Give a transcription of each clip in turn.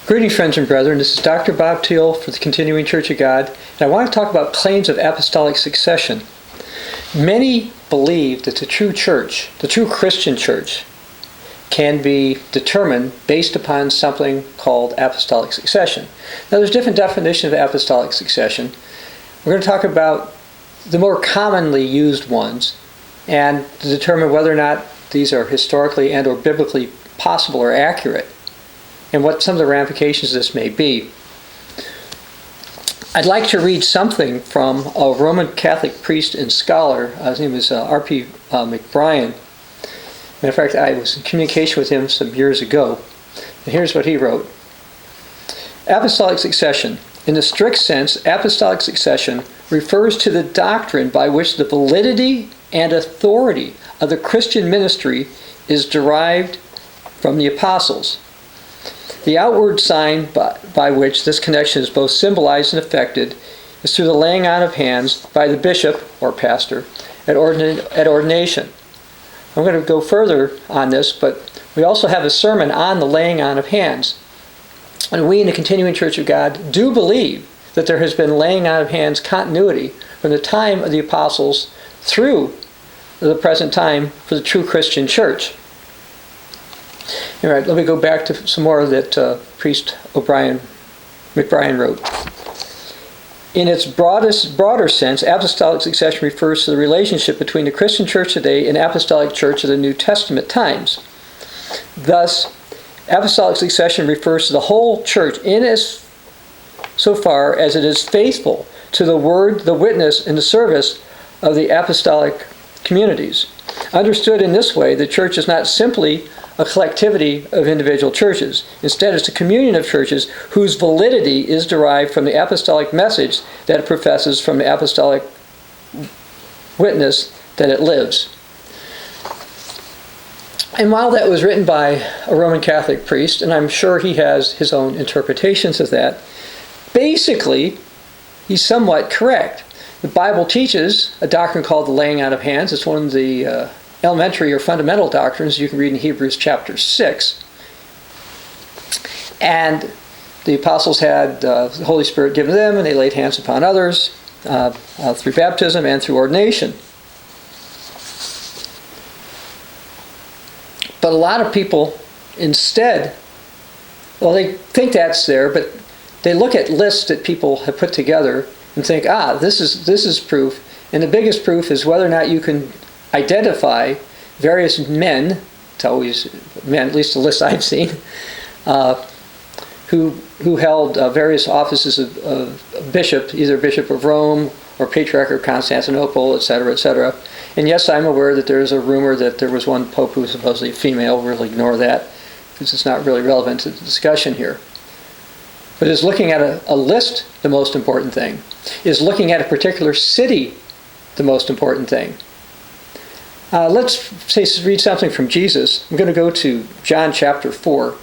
Greetings, friends and brethren. This is Dr. Bob Thiel for the Continuing Church of God, and I want to talk about claims of apostolic succession. Many believe that the true church, the true Christian church, can be determined based upon something called apostolic succession. Now, there's different definitions of apostolic succession. We're going to talk about the more commonly used ones and to determine whether or not these are historically and or biblically possible or accurate, and what some of the ramifications of this may be. I'd like to read something from a Roman Catholic priest and scholar. His name is R.P. McBrien. Matter of fact, I was in communication with him some years ago. And here's what he wrote. Apostolic succession. In the strict sense, apostolic succession refers to the doctrine by which the validity and authority of the Christian ministry is derived from the apostles. The outward sign by which this connection is both symbolized and effected is through the laying on of hands by the bishop or pastor at ordination. I'm going to go further on this, but we also have a sermon on the laying on of hands. And we in the Continuing Church of God do believe that there has been laying on of hands continuity from the time of the apostles through the present time for the true Christian church. All right, let me go back to some more that priest McBrien wrote. In its broader sense, apostolic succession refers to the relationship between the Christian church today and apostolic church of the New Testament times. Thus, apostolic succession refers to the whole church in as so far as it is faithful to the word, the witness, and the service of the apostolic communities. Understood in this way, the church is not simply a collectivity of individual churches. Instead, it's a communion of churches whose validity is derived from the apostolic message that it professes, from the apostolic witness that it lives. And while that was written by a Roman Catholic priest, and I'm sure he has his own interpretations of that, basically, he's somewhat correct. The Bible teaches a doctrine called the laying on of hands. It's one of the elementary or fundamental doctrines you can read in Hebrews chapter 6. And the apostles had the Holy Spirit given to them, and they laid hands upon others through baptism and through ordination. But a lot of people instead, well, they think that's there, but they look at lists that people have put together and think, this is proof. And the biggest proof is whether or not you can identify various men, it's always men, at least the list I've seen, who held various offices of bishop, either Bishop of Rome or Patriarch of Constantinople, etc., etc. And yes, I'm aware that there's a rumor that there was one pope who was supposedly female. We'll ignore that because it's not really relevant to the discussion here. But is looking at a list the most important thing? Is looking at a particular city the most important thing? Let's read something from Jesus. I'm going to go to John chapter 4. I'm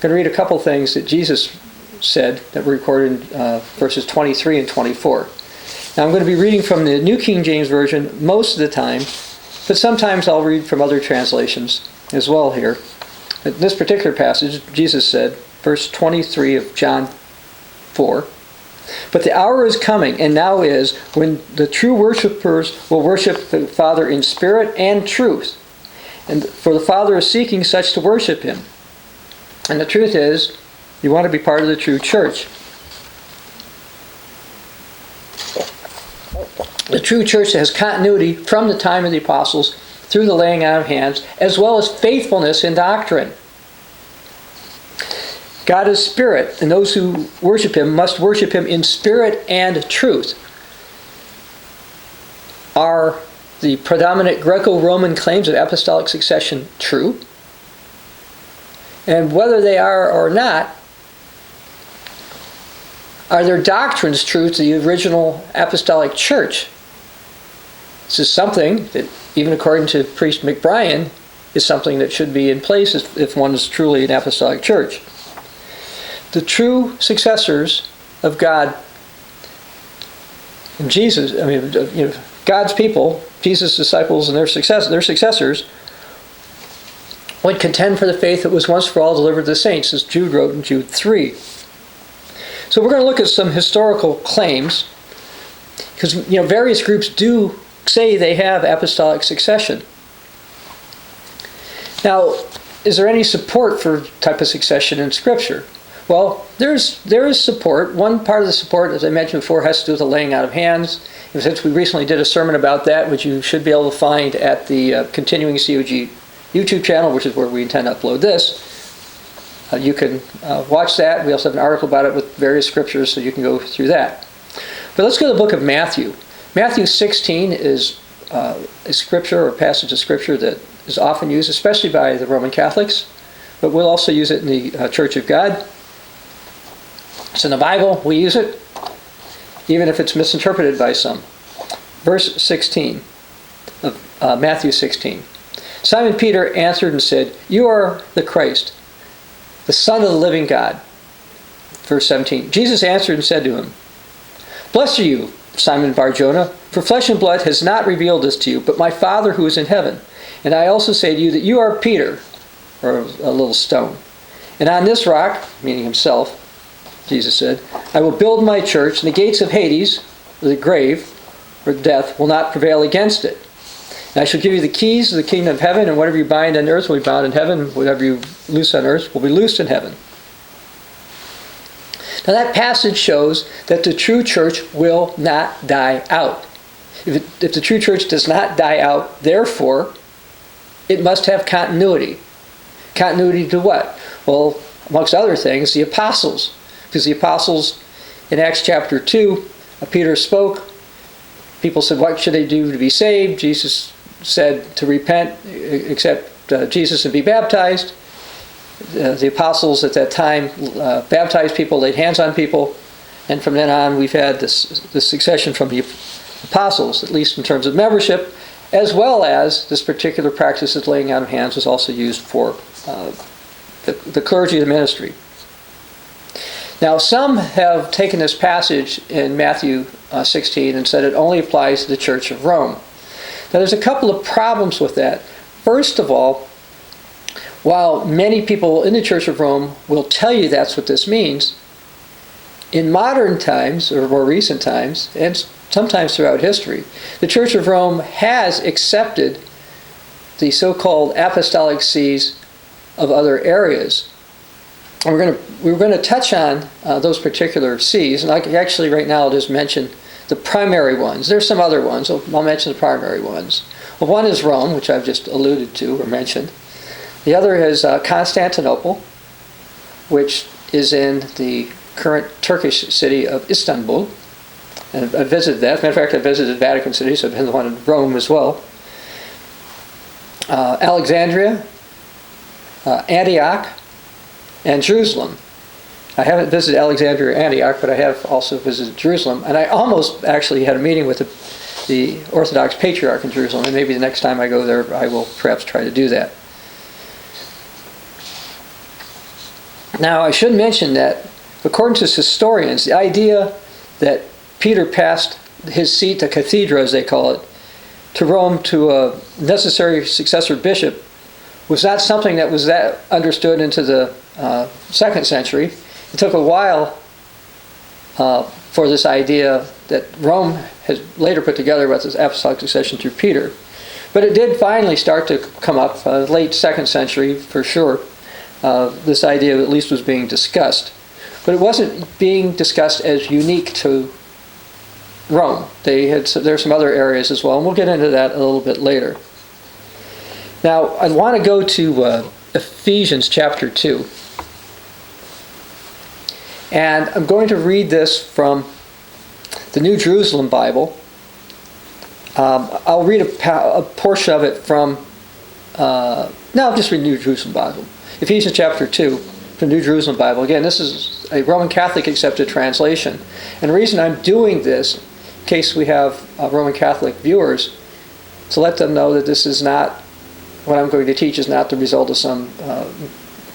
going to read a couple things that Jesus said that were recorded in verses 23 and 24. Now I'm going to be reading from the New King James Version most of the time, but sometimes I'll read from other translations as well here. In this particular passage, Jesus said, verse 23 of John 4, "But the hour is coming, and now is, when the true worshipers will worship the Father in spirit and truth. And for the Father is seeking such to worship Him." And the truth is, you want to be part of the true church. The true church has continuity from the time of the apostles through the laying on of hands, as well as faithfulness in doctrine. God is spirit, and those who worship Him must worship Him in spirit and truth. Are the predominant Greco-Roman claims of apostolic succession true? And whether they are or not, are their doctrines true to the original apostolic church? This is something that, even according to priest McBrien, is something that should be in place if one is truly an apostolic church. The true successors of God and Jesus, God's people, Jesus' disciples and their successors, would contend for the faith that was once for all delivered to the saints, as Jude wrote in Jude 3. So we're going to look at some historical claims, because various groups do say they have apostolic succession. Now, is there any support for type of succession in Scripture? Well, there is support. One part of the support, as I mentioned before, has to do with the laying out of hands. And since we recently did a sermon about that, which you should be able to find at the Continuing COG YouTube channel, which is where we intend to upload this, you can watch that. We also have an article about it with various scriptures, so you can go through that. But let's go to the book of Matthew. Matthew 16 is a scripture or passage of scripture that is often used, especially by the Roman Catholics, but we'll also use it in the Church of God. It's in the Bible, we use it, even if it's misinterpreted by some. Verse 16 of Matthew 16. Simon Peter answered and said, "You are the Christ, the Son of the living God." Verse 17. Jesus answered and said to him, "Blessed are you, Simon Bar-Jonah, for flesh and blood has not revealed this to you, but my Father who is in heaven. And I also say to you that you are Peter," or a little stone. "And on this rock," meaning himself, Jesus said, "I will build my church, and the gates of Hades," or the grave, or death, "will not prevail against it. And I shall give you the keys of the kingdom of heaven, and whatever you bind on earth will be bound in heaven, and whatever you loose on earth will be loosed in heaven." Now that passage shows that the true church will not die out. If the true church does not die out, therefore, it must have continuity. Continuity to what? Well, amongst other things, the apostles. Because the apostles, in Acts chapter 2, Peter spoke. People said, "What should they do to be saved?" Jesus said to repent, accept Jesus and be baptized. The apostles at that time baptized people, laid hands on people, and from then on we've had this succession from the apostles, at least in terms of membership, as well as this particular practice of laying on of hands was also used for the clergy of the ministry. Now, some have taken this passage in Matthew 16 and said it only applies to the Church of Rome. Now, there's a couple of problems with that. First of all, while many people in the Church of Rome will tell you that's what this means, in modern times, or more recent times, and sometimes throughout history, the Church of Rome has accepted the so-called apostolic sees of other areas. And we're going to touch on those particular sees, and actually right now I'll just mention the primary ones. There's some other ones. I'll mention the primary ones. Well, one is Rome, which I've just alluded to or mentioned. The other is Constantinople, which is in the current Turkish city of Istanbul. And I visited that. As a matter of fact, I visited Vatican City, so I've been the one in Rome as well. Alexandria, Antioch, and Jerusalem. I haven't visited Alexandria or Antioch, but I have also visited Jerusalem. And I almost actually had a meeting with the Orthodox Patriarch in Jerusalem, and maybe the next time I go there, I will perhaps try to do that. Now, I should mention that, according to historians, the idea that Peter passed his seat, the cathedra as they call it, to Rome to a necessary successor bishop was not something that was that understood into the 2nd century. It took a while for this idea that Rome has later put together with this apostolic succession through Peter. But it did finally start to come up, late 2nd century for sure. This idea at least was being discussed. But it wasn't being discussed as unique to Rome. There are some other areas as well, and we'll get into that a little bit later. Now, I want to go to Ephesians chapter 2. And I'm going to read this from the New Jerusalem Bible. I'll read a portion of it from... I'll just read the New Jerusalem Bible. Ephesians chapter 2 from the New Jerusalem Bible. Again, this is a Roman Catholic accepted translation. And the reason I'm doing this, in case we have Roman Catholic viewers, to let them know that this is not... what I'm going to teach is not the result of some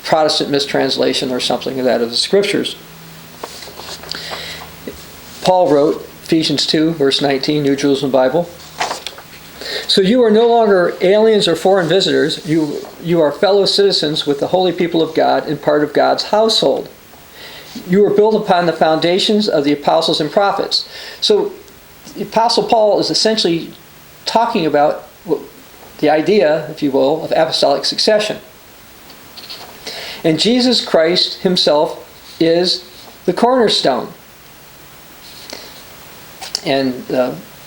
Protestant mistranslation or something of that of the Scriptures. Paul wrote, Ephesians 2, verse 19, New Jerusalem Bible, So you are no longer aliens or foreign visitors. You are fellow citizens with the holy people of God and part of God's household. You are built upon the foundations of the apostles and prophets. So the Apostle Paul is essentially talking about the idea, if you will, of apostolic succession. And Jesus Christ himself is the cornerstone. And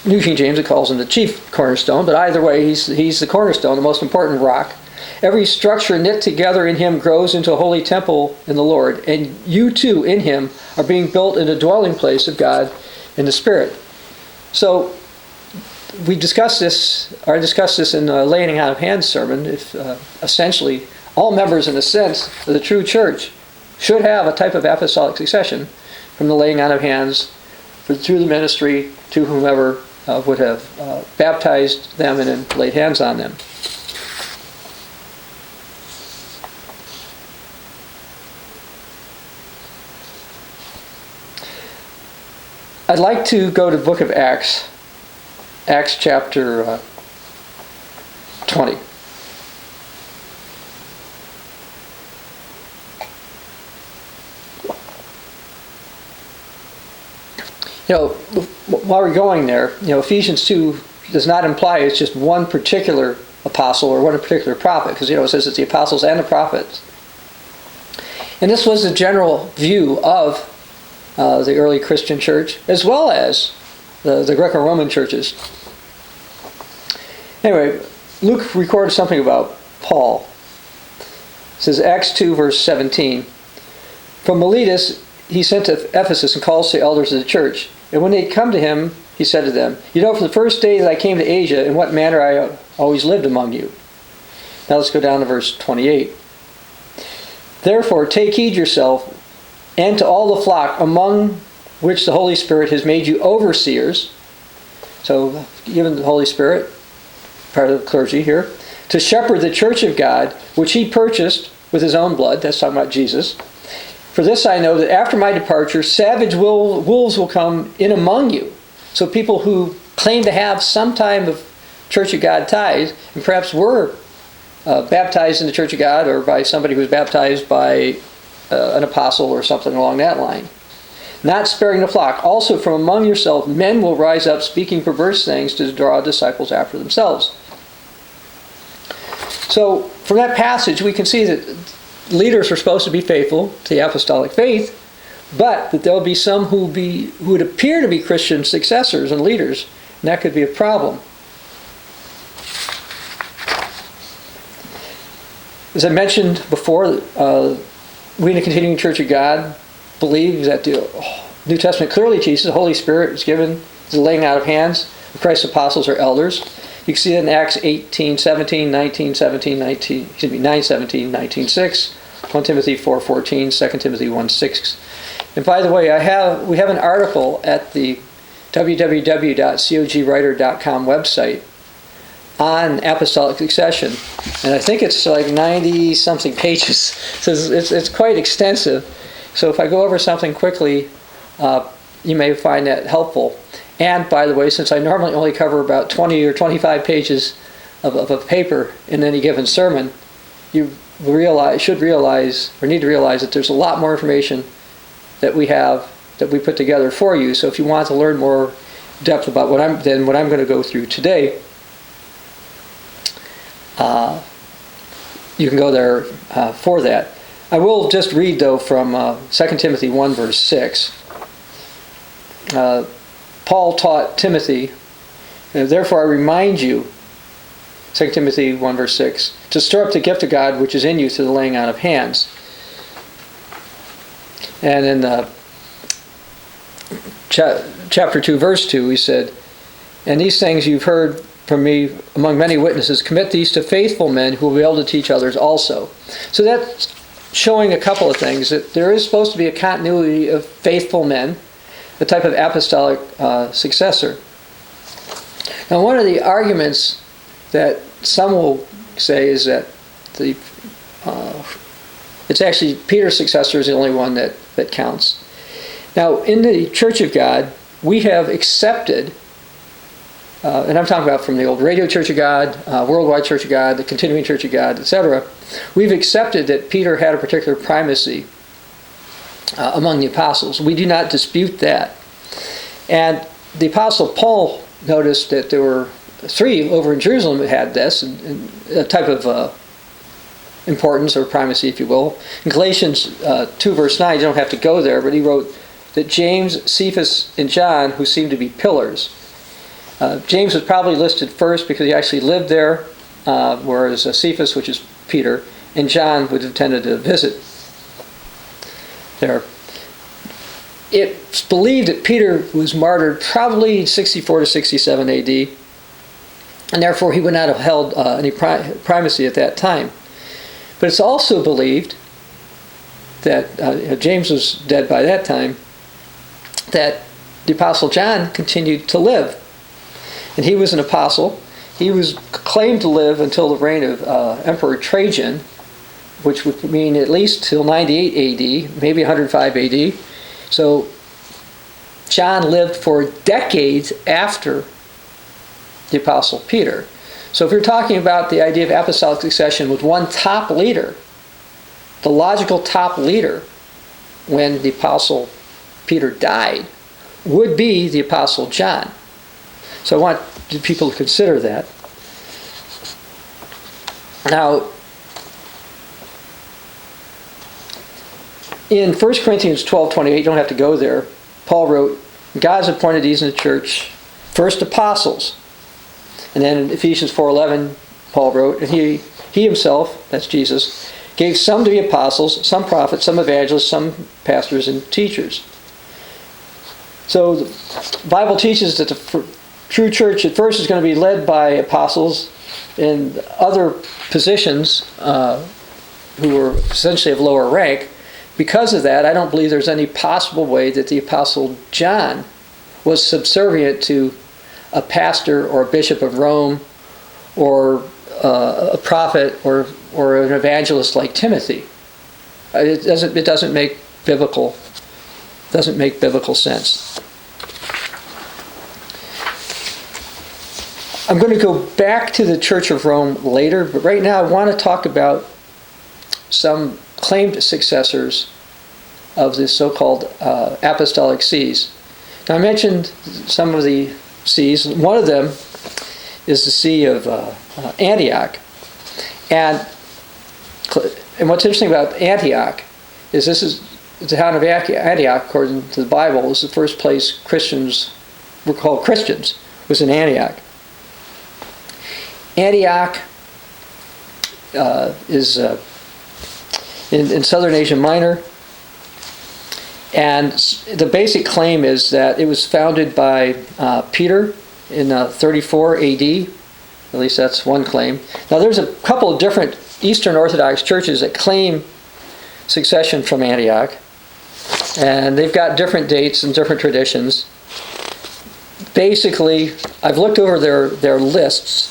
New King James, it calls him the chief cornerstone, but either way, he's the cornerstone, the most important rock. Every structure knit together in him grows into a holy temple in the Lord, and you too in him are being built in the dwelling place of God in the Spirit. So I discussed this in the laying on of hands sermon. Essentially, all members in a sense of the true church should have a type of apostolic succession from the laying on of hands through the ministry to whomever would have baptized them and then laid hands on them. I'd like to go to the book of Acts, Acts chapter 20. While we're going there, Ephesians 2 does not imply it's just one particular apostle or one particular prophet, because it says it's the apostles and the prophets. And this was the general view of the early Christian church, as well as the Greco-Roman churches. Anyway, Luke recorded something about Paul. It says, Acts 2, verse 17. From Miletus he sent to Ephesus and calls the elders of the church. And when they had come to him, he said to them, from the first day that I came to Asia, in what manner I always lived among you. Now let's go down to verse 28. Therefore take heed yourself, and to all the flock among which the Holy Spirit has made you overseers. So, given the Holy Spirit, part of the clergy here, to shepherd the church of God, which he purchased with his own blood. That's talking about Jesus. For this I know, that after my departure, savage wolves will come in among you. So people who claim to have some type of Church of God ties, and perhaps were baptized in the Church of God, or by somebody who was baptized by an apostle or something along that line. Not sparing the flock. Also from among yourself men will rise up speaking perverse things to draw disciples after themselves. So from that passage we can see that leaders are supposed to be faithful to the apostolic faith, but that there will be some who would appear to be Christian successors and leaders, and that could be a problem. As I mentioned before, we in the Continuing Church of God believe that the New Testament clearly teaches the Holy Spirit is given the laying out of hands of Christ's apostles or elders. You can see that in Acts 18:17, 9:17, 19:6, 1 Timothy 4:14, 2 Timothy 1:6. And by the way, we have an article at the www.cogwriter.com website on apostolic succession, and I think it's like 90-something pages. So it's quite extensive. So if I go over something quickly, you may find that helpful. And by the way, since I normally only cover about 20 or 25 pages of a paper in any given sermon, you need to realize that there's a lot more information that we put together for you. So if you want to learn more depth about what I'm going to go through today, you can go there for that. I will just read though from 2 Timothy 1 verse 6. Paul taught Timothy, therefore I remind you, 2 Timothy 1 verse 6, to stir up the gift of God which is in you through the laying on of hands. And in chapter 2 verse 2 he said, and these things you've heard from me among many witnesses, commit these to faithful men who will be able to teach others also. So that's showing a couple of things, that there is supposed to be a continuity of faithful men, a type of apostolic successor. Now one of the arguments that some will say is that it's actually Peter's successor is the only one that counts. Now in the Church of God, we have accepted and I'm talking about from the old Radio Church of God, Worldwide Church of God, the Continuing Church of God, etc., we've accepted that Peter had a particular primacy among the apostles. We do not dispute that. And the Apostle Paul noticed that there were 3 over in Jerusalem that had this, and a type of importance or primacy, if you will. In Galatians 2 verse 9, you don't have to go there, but he wrote that James, Cephas, and John, who seemed to be pillars. James was probably listed first because he actually lived there, whereas Cephas, which is Peter, and John would have tended to visit there. It's believed that Peter was martyred probably in 64 to 67 AD, and therefore he would not have held any primacy at that time. But it's also believed that James was dead by that time, that the Apostle John continued to live. And he was an apostle. He was claimed to live until the reign of Emperor Trajan, which would mean at least till 98 AD, maybe 105 AD. So John lived for decades after the Apostle Peter. So if you're talking about the idea of apostolic succession with one top leader, the logical top leader when the Apostle Peter died would be the Apostle John. So I want people to consider that. Now, in 1 Corinthians 12:28, you don't have to go there, Paul wrote, God's appointed these in the church, first apostles. And then in Ephesians 4:11, Paul wrote, and he himself, that's Jesus, gave some to be apostles, some prophets, some evangelists, some pastors and teachers. So the Bible teaches that the true church at first is going to be led by apostles and other positions who were essentially of lower rank. Because of that, I don't believe there's any possible way that the Apostle John was subservient to a pastor or a bishop of Rome or a prophet or an evangelist like Timothy. It doesn't make biblical sense. I'm going to go back to the Church of Rome later, but right now I want to talk about some claimed successors of the so-called apostolic sees. Now I mentioned some of the sees. One of them is the see of Antioch. And what's interesting about Antioch is this is the town of Antioch, according to the Bible, was the first place Christians were called Christians, was in Antioch. Antioch is in southern Asia Minor, and the basic claim is that it was founded by Peter in 34 AD. At least that's one claim. Now there's a couple of different Eastern Orthodox churches that claim succession from Antioch, and they've got different dates and different traditions. Basically, I've looked over their lists,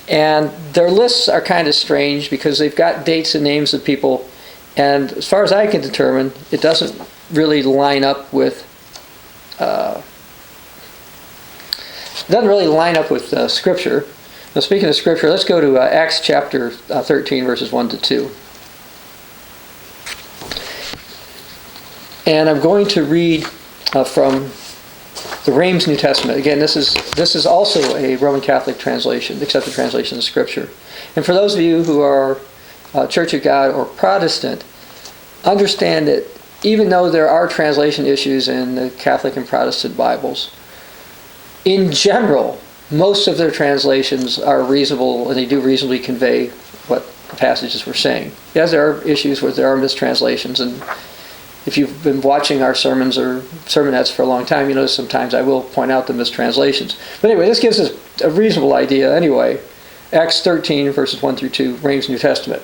and their lists are kind of strange because they've got dates and names of people, and as far as I can determine, it doesn't really line up with Scripture. Now, speaking of Scripture, let's go to Acts chapter 13, verses 1 to 2. And I'm going to read from the Reims New Testament. Again, this is also a Roman Catholic translation, accepted translation of Scripture. And for those of you who are Church of God or Protestant, understand that even though there are translation issues in the Catholic and Protestant Bibles, in general, most of their translations are reasonable and they do reasonably convey what the passages were saying. Yes, there are issues where there are mistranslations, and if you've been watching our sermons or sermonettes for a long time, you know sometimes I will point out the mistranslations. But anyway, this gives us a reasonable idea anyway. Acts 13, verses 1 through 2, Reims New Testament.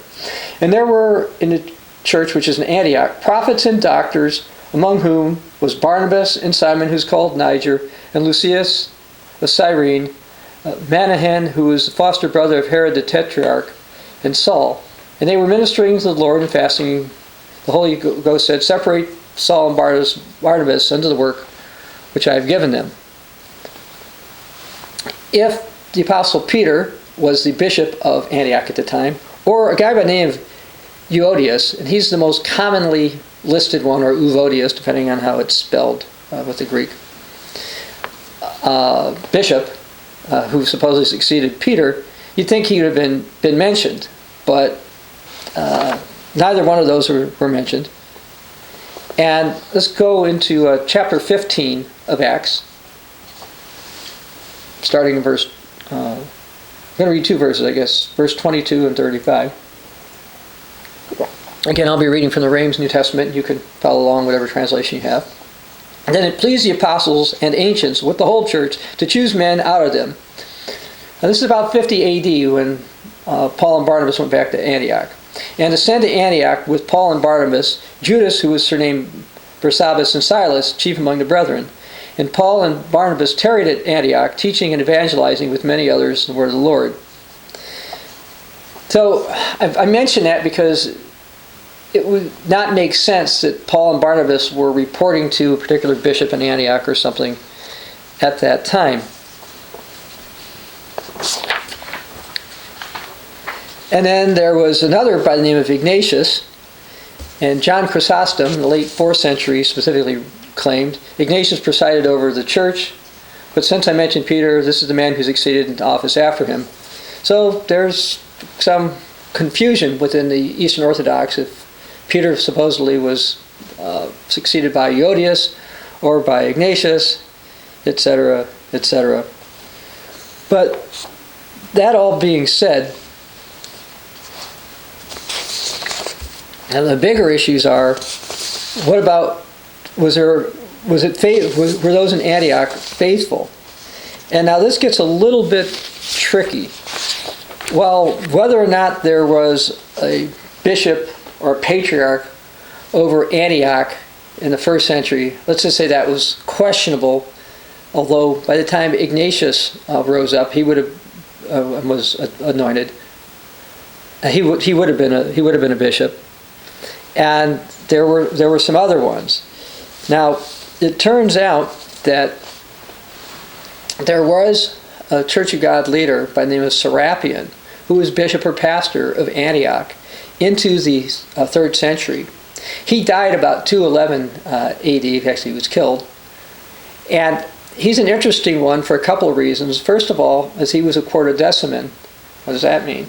And there were in the church, which is in Antioch, prophets and doctors, among whom was Barnabas and Simon, who's called Niger, and Lucius of Cyrene, Manahen, who was the foster brother of Herod the Tetrarch, and Saul. And they were ministering to the Lord and fasting. The Holy Ghost said, "Separate Saul and Barnabas unto the work which I have given them." if the Apostle Peter was the bishop of Antioch at the time, or a guy by the name of Euodius, and he's the most commonly listed one, or Evodius, depending on how it's spelled with the Greek, bishop, who supposedly succeeded Peter, you'd think he would have been mentioned, but neither one of those were mentioned. And let's go into chapter 15 of Acts, starting in verse, I'm going to read two verses, I guess, verse 22 and 35. Again, I'll be reading from the Reims New Testament. You can follow along whatever translation you have. And then it pleased the apostles and ancients with the whole church to choose men out of them. Now, this is about 50 A.D. when Paul and Barnabas went back to Antioch. And to send to Antioch with Paul and Barnabas, Judas, who was surnamed Barsabbas, and Silas, chief among the brethren. And Paul and Barnabas tarried at Antioch, teaching and evangelizing with many others the word of the Lord. So I mention that because it would not make sense that Paul and Barnabas were reporting to a particular bishop in Antioch or something at that time. And then there was another by the name of Ignatius, and John Chrysostom in the late 4th century specifically claimed Ignatius presided over the church, but since I mentioned Peter, this is the man who succeeded in office after him. So there's some confusion within the Eastern Orthodox if Peter supposedly was succeeded by Euodius or by Ignatius, etc., etc. But that all being said, and the bigger issues are, what about, were those in Antioch faithful? And now this gets a little bit tricky. Well, whether or not there was a bishop or a patriarch over Antioch in the 1st century, let's just say that was questionable, although by the time Ignatius rose up, he would have was anointed. He would have been a bishop. And there were some other ones. Now, it turns out that there was a Church of God leader by the name of Serapion, who was bishop or pastor of Antioch into the 3rd century. He died about 211 A.D., actually he was killed. And he's an interesting one for a couple of reasons. First of all, as he was a quartodeciman. What does that mean?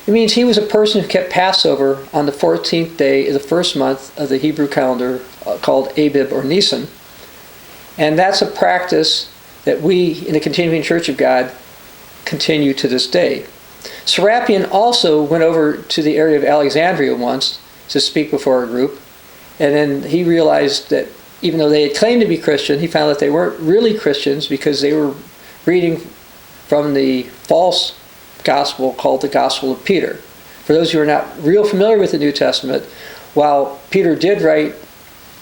It means he was a person who kept Passover on the 14th day of the 1st month of the Hebrew calendar called Abib or Nisan. And that's a practice that we in the Continuing Church of God continue to this day. Serapion also went over to the area of Alexandria once to speak before a group, and then he realized that even though they had claimed to be Christian, he found that they weren't really Christians because they were reading from the false gospel called the Gospel of Peter. For those who are not real familiar with the New Testament, while Peter did write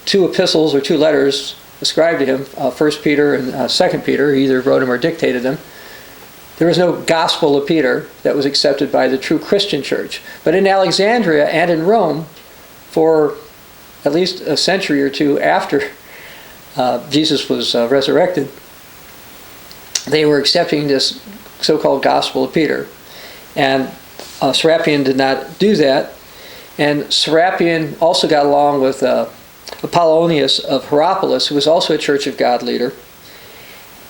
2 epistles or 2 letters ascribed to him, 1 Peter and 2 Peter, he either wrote them or dictated them, there was no Gospel of Peter that was accepted by the true Christian church. But in Alexandria and in Rome, for at least a century or two after Jesus was resurrected, they were accepting this so-called Gospel of Peter. And Serapion did not do that. And Serapion also got along with Apollonius of Hierapolis, who was also a Church of God leader.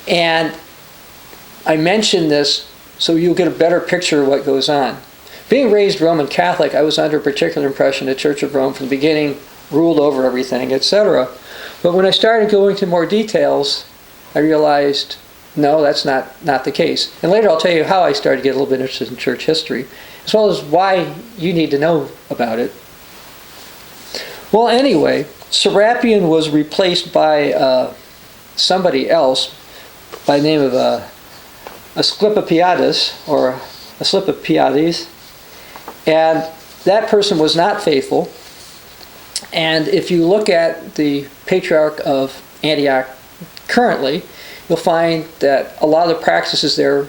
And I mention this so you'll get a better picture of what goes on. Being raised Roman Catholic, I was under a particular impression the Church of Rome from the beginning ruled over everything, etc. But when I started going into more details, I realized, no, that's not the case. And later I'll tell you how I started to get a little bit interested in church history, as well as why you need to know about it. Well, anyway, Serapion was replaced by somebody else by the name of Asclepiades, or Asclepiades, and that person was not faithful. And if you look at the Patriarch of Antioch currently, you'll find that a lot of the practices there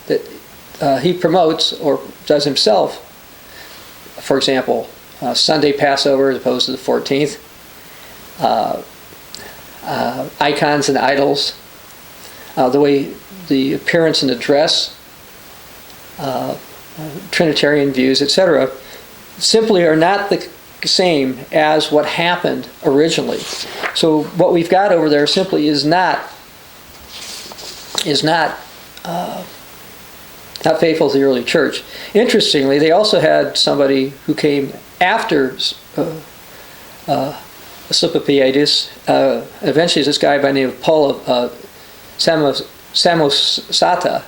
that he promotes or does himself, for example, Sunday Passover as opposed to the 14th, icons and idols, the way the appearance and the dress, Trinitarian views, etc., simply are not the same as what happened originally. So what we've got over there simply is not faithful to the early church. Interestingly, they also had somebody who came after Asclepiades. Eventually, this guy by the name of Paul Samosata,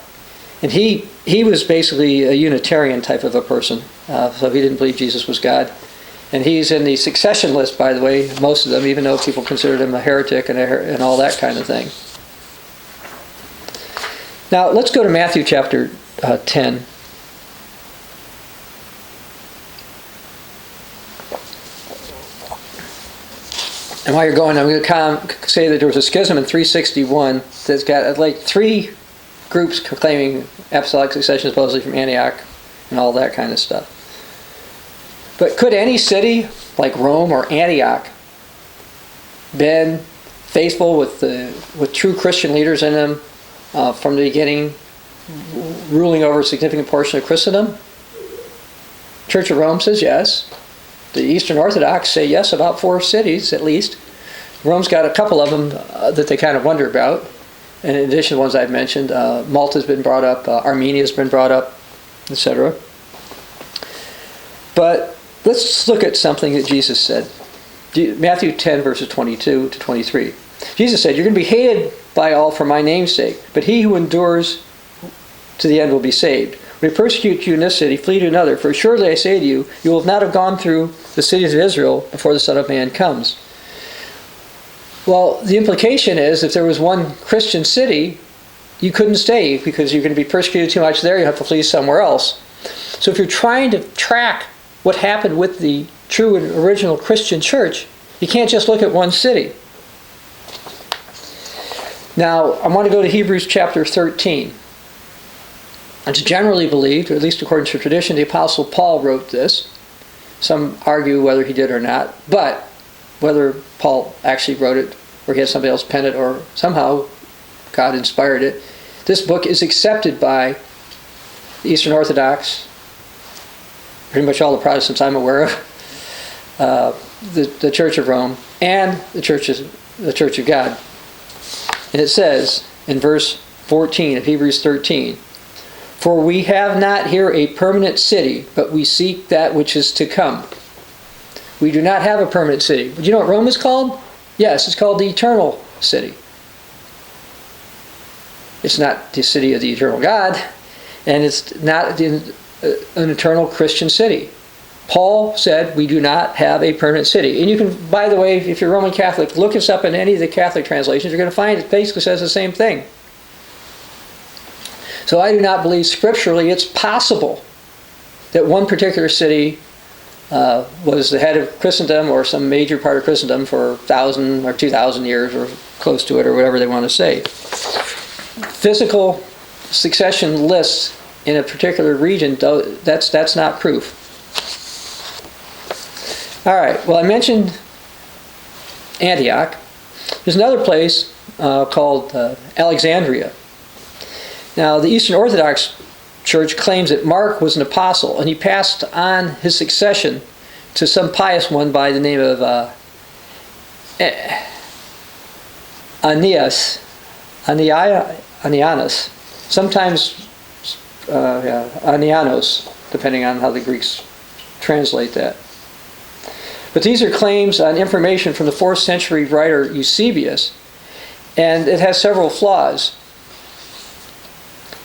and he was basically a Unitarian type of a person. So he didn't believe Jesus was God. And he's in the succession list, by the way, most of them, even though people considered him a heretic and all that kind of thing. Now, let's go to Matthew chapter 10. And while you're going, I'm going to say that there was a schism in 361 that's got like 3 groups claiming apostolic succession, supposedly from Antioch and all that kind of stuff. But could any city like Rome or Antioch been faithful with true Christian leaders in them from the beginning, ruling over a significant portion of Christendom? Church of Rome says yes. The Eastern Orthodox say yes about 4 cities at least. Rome's got a couple of them that they kind of wonder about. And in addition to the ones I've mentioned, Malta's been brought up, Armenia's been brought up, etc. But let's look at something that Jesus said. Matthew 10, verses 22 to 23. Jesus said, "You're going to be hated by all for my name's sake, but he who endures to the end will be saved. When they persecute you in this city, flee to another. For surely I say to you, you will not have gone through the cities of Israel before the Son of Man comes." Well, the implication is if there was one Christian city, you couldn't stay because you're going to be persecuted too much there. You have to flee somewhere else. So if you're trying to track what happened with the true and original Christian church, you can't just look at one city. Now, I want to go to Hebrews chapter 13. It's generally believed, or at least according to tradition, the Apostle Paul wrote this. Some argue whether he did or not, but whether Paul actually wrote it, or he had somebody else pen it, or somehow God inspired it, this book is accepted by the Eastern Orthodox, pretty much all the Protestants I'm aware of, the Church of Rome, and the Church of God. And it says in verse 14 of Hebrews 13, "For we have not here a permanent city, but we seek that which is to come." We do not have a permanent city. But you know what Rome is called? Yes, it's called the eternal city. It's not the city of the eternal God, and it's not an eternal Christian city. Paul said we do not have a permanent city. And you can, by the way, if you're Roman Catholic, look this up in any of the Catholic translations. You're going to find it basically says the same thing. So I do not believe scripturally it's possible that one particular city was the head of Christendom or some major part of Christendom for 1,000 or 2,000 years or close to it or whatever they want to say. Physical succession lists in a particular region, that's not proof. All right, well, I mentioned Antioch. There's another place called Alexandria. Now, the Eastern Orthodox Church claims that Mark was an apostle, and he passed on his succession to some pious one by the name of Anianus, sometimes Anianos, depending on how the Greeks translate that. But these are claims on information from the 4th century writer Eusebius, and it has several flaws.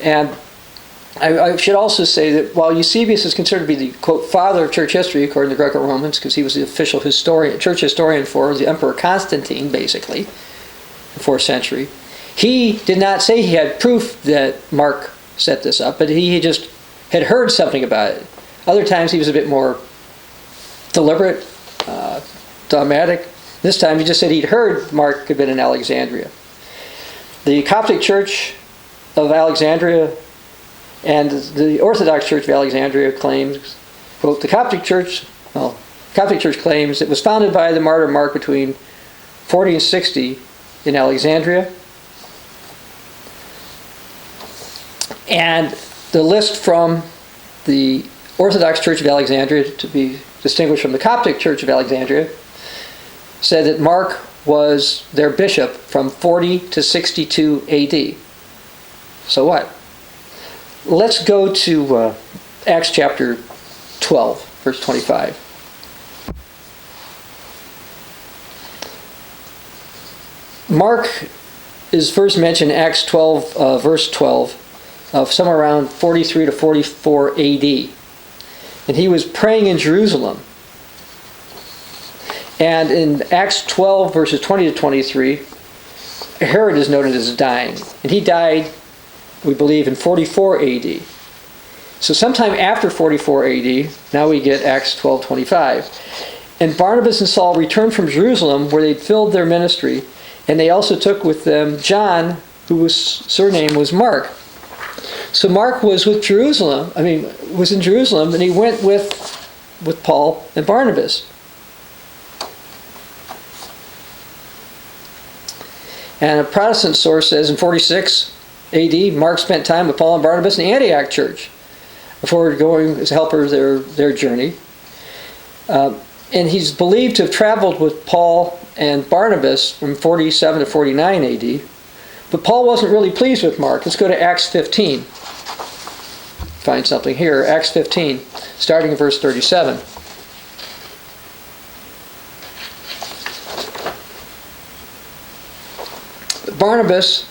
And I should also say that while Eusebius is considered to be the, quote, father of church history, according to Greco-Romans, because he was the official church historian for the Emperor Constantine, basically, the 4th century, he did not say he had proof that Mark set this up, but he just had heard something about it. Other times he was a bit more deliberate, dogmatic. This time he just said he'd heard Mark had been in Alexandria. The Coptic Church of Alexandria and the Orthodox Church of Alexandria claims, quote, the Coptic Church claims it was founded by the martyr Mark between 40 and 60 in Alexandria. And the list from the Orthodox Church of Alexandria, to be distinguished from the Coptic Church of Alexandria, said that Mark was their bishop from 40 to 62 AD. So what? Let's go to Acts chapter 12, verse 25. Mark is first mentioned in Acts 12, verse 12, of somewhere around 43 to 44 AD. And he was praying in Jerusalem. And in Acts 12, verses 20 to 23, Herod is noted as dying. And he died, we believe, in 44 AD. So sometime after 44 AD, now we get Acts 12:25. And Barnabas and Saul returned from Jerusalem, where they'd filled their ministry, and they also took with them John, whose surname was Mark. So Mark was with Jerusalem. Was in Jerusalem, and he went with Paul and Barnabas. And a Protestant source says in 46 AD, Mark spent time with Paul and Barnabas in the Antioch church before going as helpers their journey. And he's believed to have traveled with Paul and Barnabas from 47 to 49 AD. But Paul wasn't really pleased with Mark. Let's go to Acts 15. Find something here. Acts 15, starting in verse 37. Barnabas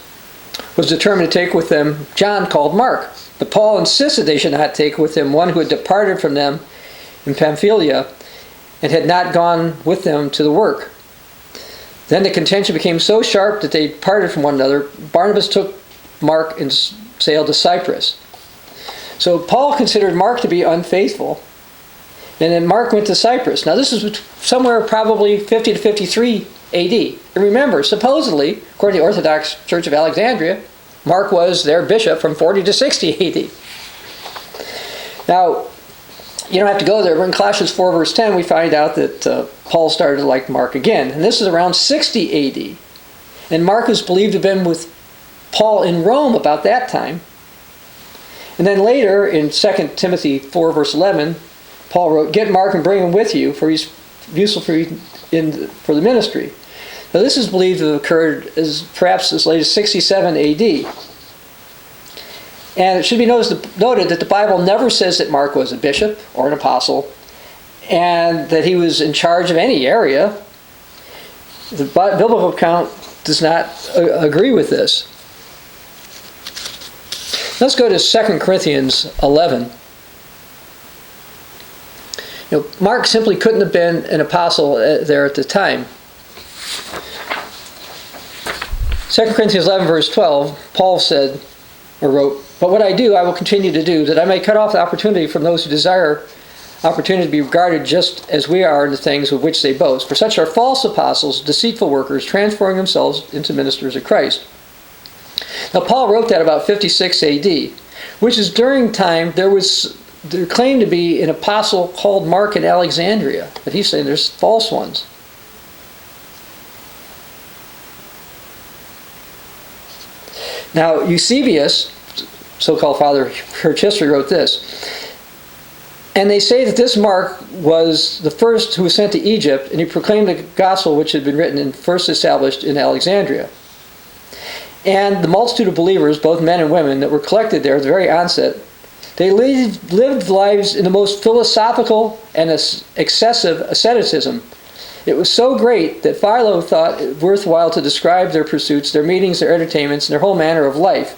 was determined to take with them John called Mark. But Paul insisted they should not take with them one who had departed from them in Pamphylia and had not gone with them to the work. Then the contention became so sharp that they parted from one another. Barnabas took Mark and sailed to Cyprus. So Paul considered Mark to be unfaithful, and then Mark went to Cyprus. Now this is somewhere probably 50 to 53 AD. And remember, supposedly, according to the Orthodox Church of Alexandria, Mark was their bishop from 40 to 60 AD. Now, you don't have to go there, but in Colossians 4 verse 10 we find out that Paul started to like Mark again. And this is around 60 AD. And Mark was believed to have been with Paul in Rome about that time. And then later, in 2 Timothy 4 verse 11, Paul wrote, "Get Mark and bring him with you, for he's useful for the ministry." Now this is believed to have occurred perhaps as late as 67 AD. And it should be noted that the Bible never says that Mark was a bishop or an apostle, and that he was in charge of any area. The biblical account does not agree with this. Let's go to 2 Corinthians 11. Mark simply couldn't have been an apostle there at the time. 2 Corinthians 11 verse 12, Paul said, or wrote, "But what I do, I will continue to do, that I may cut off the opportunity from those who desire opportunity to be regarded just as we are in the things of which they boast. For such are false apostles, deceitful workers, transforming themselves into ministers of Christ." Now Paul wrote that about 56 AD, which is during time there claimed to be an apostle called Mark in Alexandria. But he's saying there's false ones. Now Eusebius, so-called father of church history, wrote this. And they say that this Mark was the first who was sent to Egypt, and he proclaimed the gospel which had been written and first established in Alexandria. And the multitude of believers, both men and women, that were collected there at the very onset, they lived lives in the most philosophical and excessive asceticism. It was so great that Philo thought it worthwhile to describe their pursuits, their meetings, their entertainments, and their whole manner of life.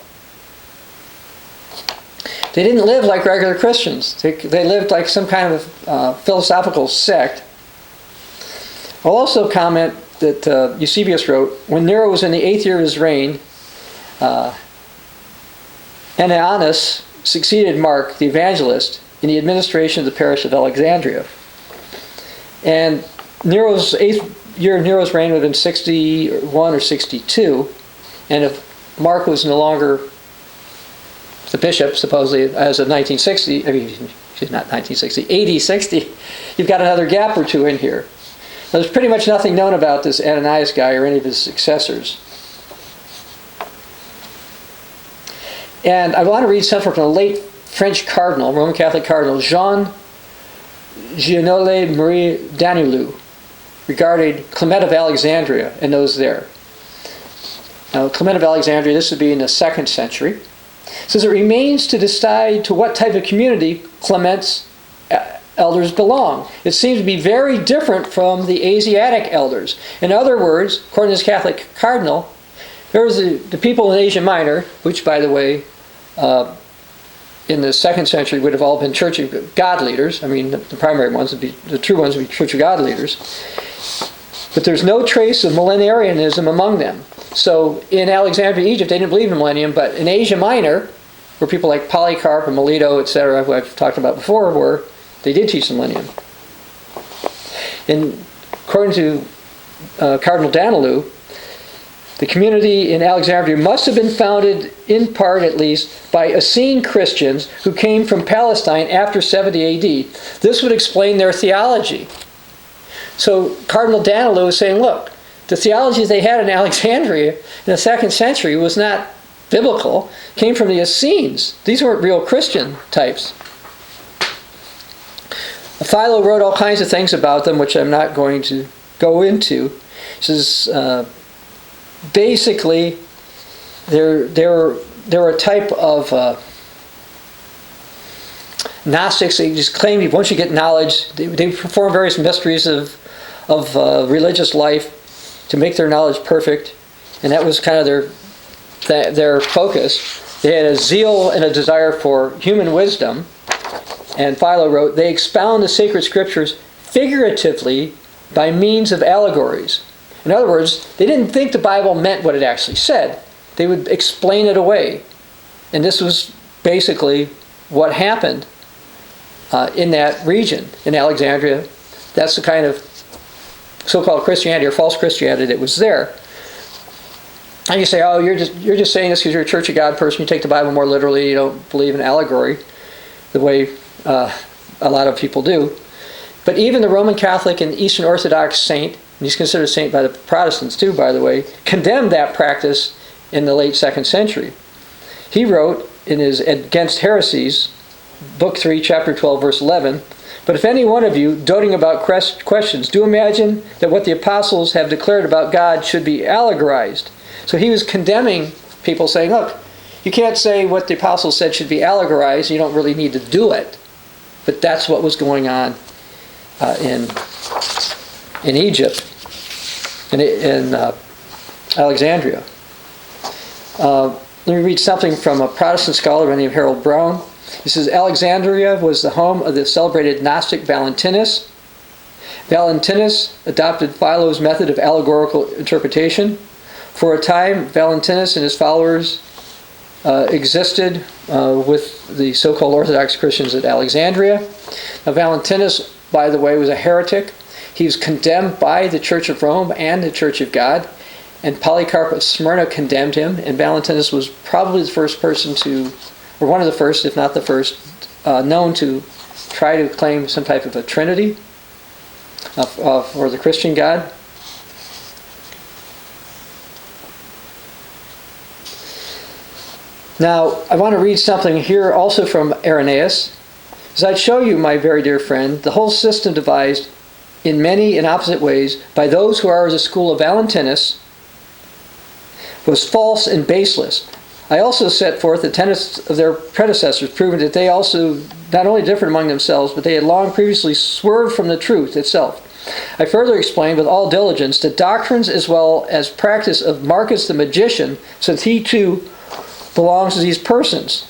They didn't live like regular Christians. They lived like some kind of philosophical sect. I'll also comment that Eusebius wrote, when Nero was in the 8th year of his reign, Ananias succeeded Mark, the evangelist, in the administration of the parish of Alexandria. And Nero's 8th year of Nero's reign would have been 61 or 62. And if Mark was no longer the bishop, supposedly, as of 1960, not 1960, AD 60, you've got another gap or two in here. Now, there's pretty much nothing known about this Ananias guy or any of his successors. And I want to read something from the late French cardinal, Roman Catholic cardinal, Jean Gianole Marie Danilou, regarding Clement of Alexandria and those there. Now, Clement of Alexandria, this would be in the 2nd century. It says it remains to decide to what type of community Clement's elders belong. It seems to be very different from the Asiatic elders. In other words, according to this Catholic cardinal, there was the people in Asia Minor, which, by the way, in the 2nd century would have all been Church of God leaders. I mean, the primary ones would be, the true ones would be Church of God leaders. But there's no trace of millenarianism among them. So in Alexandria, Egypt, they didn't believe in millennium, but in Asia Minor, where people like Polycarp and Melito, etc., who I've talked about before, were, they did teach the millennium. And according to Cardinal Danilou, the community in Alexandria must have been founded, in part at least, by Essene Christians who came from Palestine after 70 AD. This would explain their theology. So Cardinal Danilou is saying, look, the theology they had in Alexandria in the 2nd century was not biblical, came from the Essenes. These weren't real Christian types. Philo wrote all kinds of things about them, which I'm not going to go into. He says, basically, they're a type of Gnostics. They just claim once you get knowledge, they perform various mysteries of religious life to make their knowledge perfect, and that was kind of their focus. They had a zeal and a desire for human wisdom, and Philo wrote, they expound the sacred scriptures figuratively by means of allegories. In other words, they didn't think the Bible meant what it actually said. They would explain it away. And this was basically what happened in that region, in Alexandria. That's the kind of so-called Christianity or false Christianity that was there. And you say, oh, you're just saying this because you're a Church of God person. You take the Bible more literally. You don't believe in allegory the way a lot of people do. But even the Roman Catholic and Eastern Orthodox saint, and he's considered a saint by the Protestants too, by the way, condemned that practice in the late 2nd century. He wrote in his Against Heresies, Book 3, Chapter 12, verse 11, but if any one of you, doting about questions, do imagine that what the apostles have declared about God should be allegorized. So he was condemning people, saying, look, you can't say what the apostles said should be allegorized, you don't really need to do it. But that's what was going on in Egypt, in Alexandria. Let me read something from a Protestant scholar by the name of Harold Brown. He says, Alexandria was the home of the celebrated Gnostic Valentinus. Valentinus adopted Philo's method of allegorical interpretation. For a time, Valentinus and his followers existed with the so-called Orthodox Christians at Alexandria. Now, Valentinus, by the way, was a heretic. He was condemned by the Church of Rome and the Church of God, and Polycarp of Smyrna condemned him, and Valentinus was probably the first person to, or one of the first, if not the first, known to try to claim some type of a trinity for the Christian God. Now, I want to read something here also from Irenaeus. As I'd show you, my very dear friend, the whole system devised in many and opposite ways by those who are of the school of Valentinus was false and baseless. I also set forth the tenets of their predecessors, proving that they also not only differed among themselves, but they had long previously swerved from the truth itself. I further explained with all diligence the doctrines as well as practice of Marcus the magician, since he too belongs to these persons.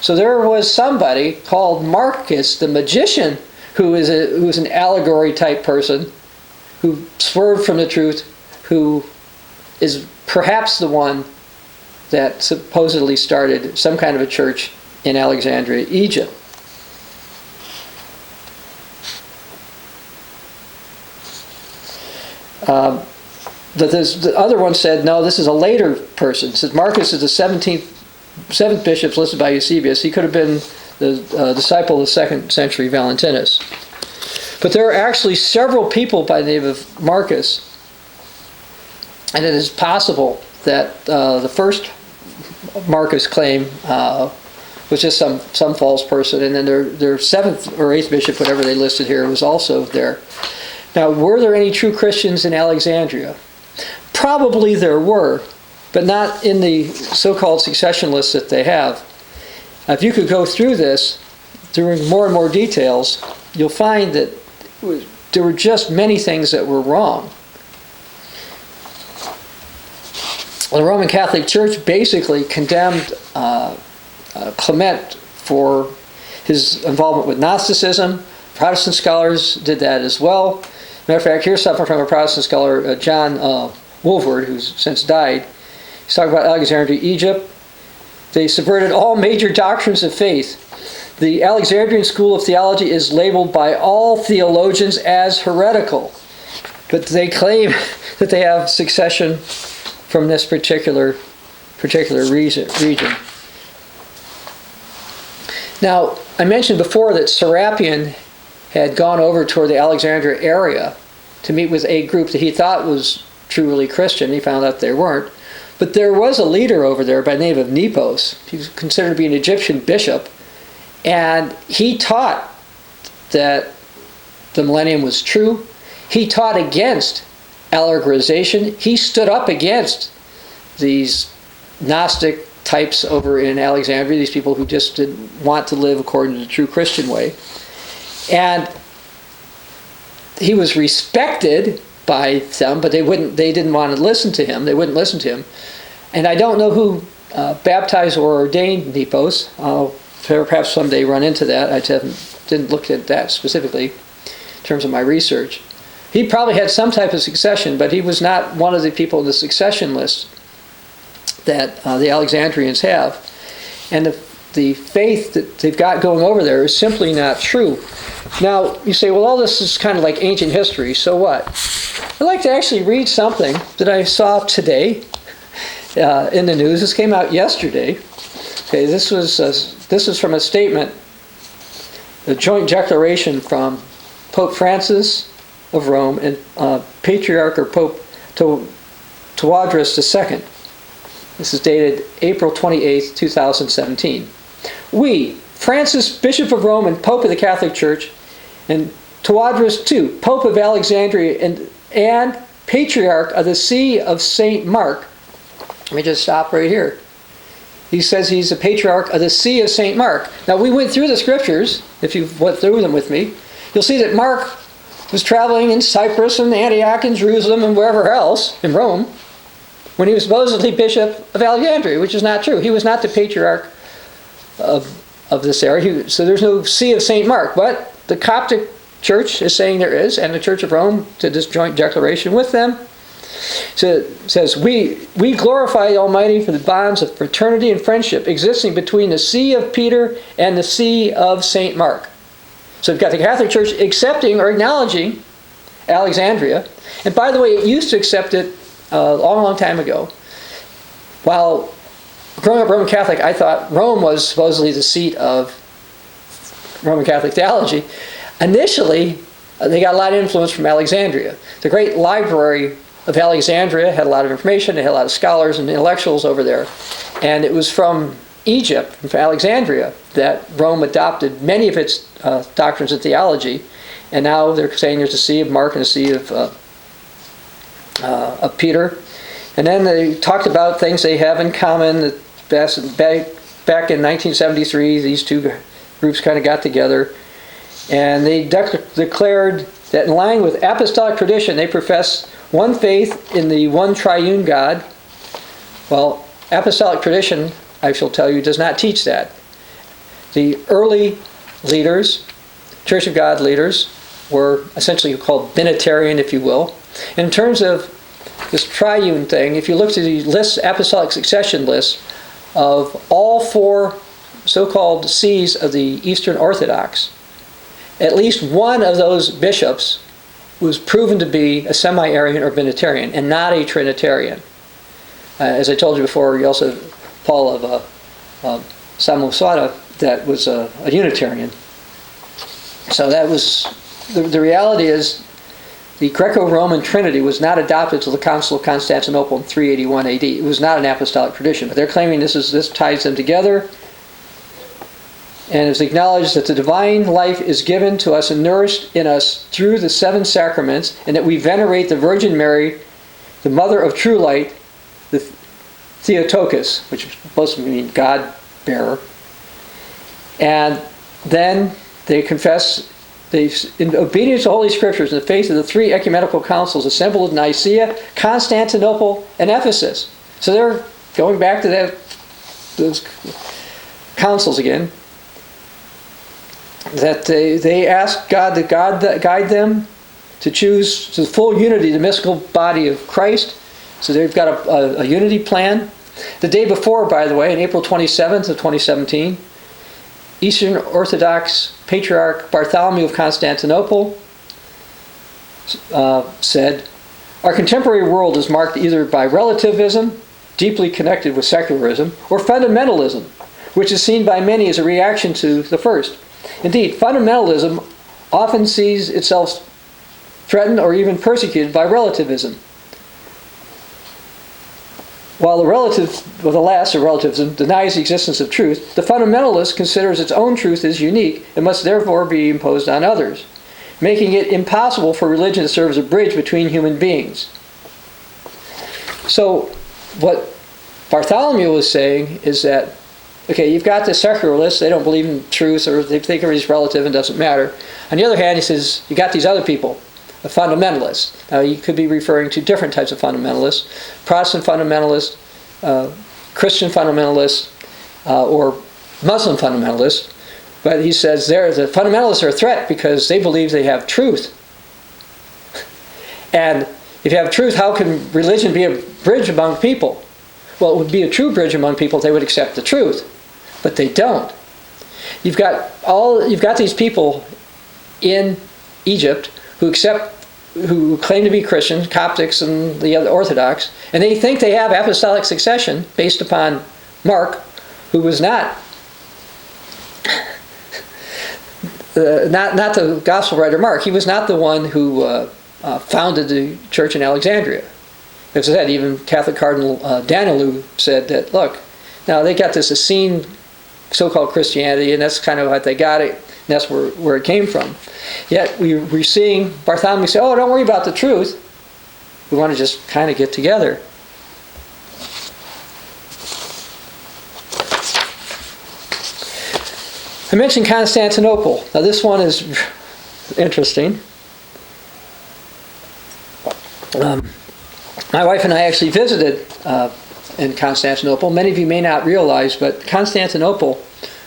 So there was somebody called Marcus the magician who is an allegory type person who swerved from the truth, who is perhaps the one that supposedly started some kind of a church in Alexandria, Egypt. The other one said, no, this is a later person. It says Marcus is the 7th bishop listed by Eusebius. He could have been the disciple of the 2nd century Valentinus. But there are actually several people by the name of Marcus, and it is possible that the first Marcus claim was just some false person, and then their seventh or eighth bishop, whatever they listed here, was also there. Now, were there any true Christians in Alexandria? Probably there were, but not in the so-called succession list that they have. If you could go through this, doing more and more details, you'll find that there were just many things that were wrong. The Roman Catholic Church basically condemned Clement for his involvement with Gnosticism. Protestant scholars did that as well. Matter of fact, here's something from a Protestant scholar, John Wolford, who's since died. He's talking about Alexandria, Egypt. They subverted all major doctrines of faith. The Alexandrian school of theology is labeled by all theologians as heretical, but they claim that they have succession from this particular region. Now, I mentioned before that Serapion had gone over toward the Alexandria area to meet with a group that he thought was truly Christian. He found out they weren't. But there was a leader over there by the name of Nepos. He was considered to be an Egyptian bishop. And he taught that the millennium was true. He taught against allegorization. He stood up against these Gnostic types over in Alexandria, these people who just didn't want to live according to the true Christian way. And he was respected by them, but they didn't want to listen to him. They wouldn't listen to him. And I don't know who baptized or ordained Nepos. I'll perhaps someday run into that. I didn't look at that specifically in terms of my research. He probably had some type of succession, but he was not one of the people in the succession list that the Alexandrians have. And the faith that they've got going over there is simply not true. Now, you say, well, all this is kind of like ancient history, so what? I'd like to actually read something that I saw today in the news. This came out yesterday. Okay, this was from a statement, a joint declaration from Pope Francis of Rome and Patriarch or Pope Tawadros II. This is dated April 28, 2017. We, Francis, Bishop of Rome and Pope of the Catholic Church, and Tawadros II, Pope of Alexandria and Patriarch of the See of St. Mark. Let me just stop right here. He says he's a Patriarch of the See of St. Mark. Now, we went through the scriptures. If you went through them with me, you'll see that Mark was traveling in Cyprus and Antioch and Jerusalem and wherever else in Rome when he was supposedly Bishop of Alexandria, which is not true. He was not the Patriarch of this area. So there's no See of St. Mark. But the Coptic Church is saying there is, and the Church of Rome did this joint declaration with them. So it says, we glorify the Almighty for the bonds of fraternity and friendship existing between the See of Peter and the See of St. Mark. So we've got the Catholic Church accepting or acknowledging Alexandria. And by the way, it used to accept it a long, long time ago. While growing up Roman Catholic, I thought Rome was supposedly the seat of Roman Catholic theology. Initially, they got a lot of influence from Alexandria. The great library of Alexandria had a lot of information. They had a lot of scholars and intellectuals over there. And it was from Egypt, from Alexandria, that Rome adopted many of its doctrines of theology. And now they're saying there's a See of Mark and a See of Peter. And then they talked about things they have in common. Back in 1973, these two groups kind of got together. And they declared that in line with apostolic tradition, they profess one faith in the one triune God. Well, apostolic tradition, I shall tell you, does not teach that. The early leaders, Church of God leaders, were essentially called Binitarian, if you will. In terms of this triune thing, if you look at the list, apostolic succession list of all four so-called sees of the Eastern Orthodox, at least one of those bishops was proven to be a semi-Arian or Binitarian and not a Trinitarian. As I told you before, you also Paul of Samosata, that was a Unitarian. So that was the reality is the Greco-Roman Trinity was not adopted until the Council of Constantinople in 381 AD. It was not an apostolic tradition, but they're claiming this ties them together, and it's acknowledged that the divine life is given to us and nourished in us through the 7 sacraments, and that we venerate the Virgin Mary, the Mother of True Light, the Theotokos, which is supposed to mean God-bearer. And then they confess, in obedience to Holy Scriptures, in the faith of the 3 ecumenical councils assembled in Nicaea, Constantinople, and Ephesus. So they're going back to those councils again. That they ask God to guide them to choose the full unity, the mystical body of Christ. So they've got a unity plan. The day before, by the way, on April 27th of 2017, Eastern Orthodox Patriarch Bartholomew of Constantinople said, "Our contemporary world is marked either by relativism, deeply connected with secularism, or fundamentalism, which is seen by many as a reaction to the first. Indeed, fundamentalism often sees itself threatened or even persecuted by relativism. While the last, or relativism, denies the existence of truth, the fundamentalist considers its own truth as unique and must therefore be imposed on others, making it impossible for religion to serve as a bridge between human beings." So, what Bartholomew was saying is that, okay, you've got the secularists, they don't believe in truth, or they think everything's relative and doesn't matter. On the other hand, he says, you got these other people, the fundamentalists. Now, you could be referring to different types of fundamentalists: Protestant fundamentalists, Christian fundamentalists, or Muslim fundamentalists. But he says the fundamentalists are a threat because they believe they have truth. And if you have truth, how can religion be a bridge among people? Well, it would be a true bridge among people if they would accept the truth. But they don't. You've got these people in Egypt who claim to be Christians, Coptics and the other Orthodox, and they think they have apostolic succession based upon Mark, who was not the gospel writer Mark. He was not the one who founded the church in Alexandria. As I said, even Catholic Cardinal Danilou said that, look, now they got this Essene so-called Christianity, and that's kind of what they got it. And that's where it came from. Yet we're seeing Bartholomew say, oh, don't worry about the truth. We want to just kind of get together. I mentioned Constantinople. Now this one is interesting. My wife and I actually visited in Constantinople. Many of you may not realize, but Constantinople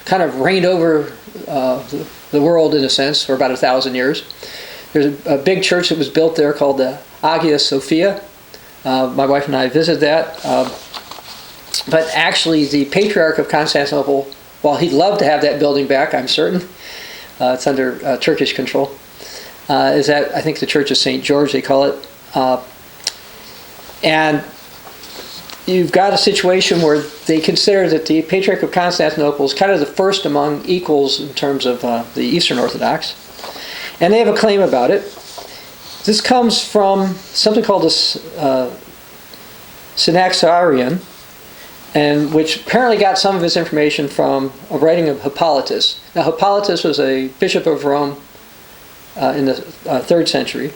kind of reigned over the world in a sense for about 1,000 years. There's a big church that was built there called the Hagia Sophia. My wife and I visited that. But actually the Patriarch of Constantinople, while he'd love to have that building back, I'm certain, it's under Turkish control, is that I think the Church of St. George, they call it. And you've got a situation where they consider that the Patriarch of Constantinople is kind of the first among equals in terms of the Eastern Orthodox. And they have a claim about it. This comes from something called the Synaxarion, and which apparently got some of its information from a writing of Hippolytus. Now, Hippolytus was a bishop of Rome in the 3rd century.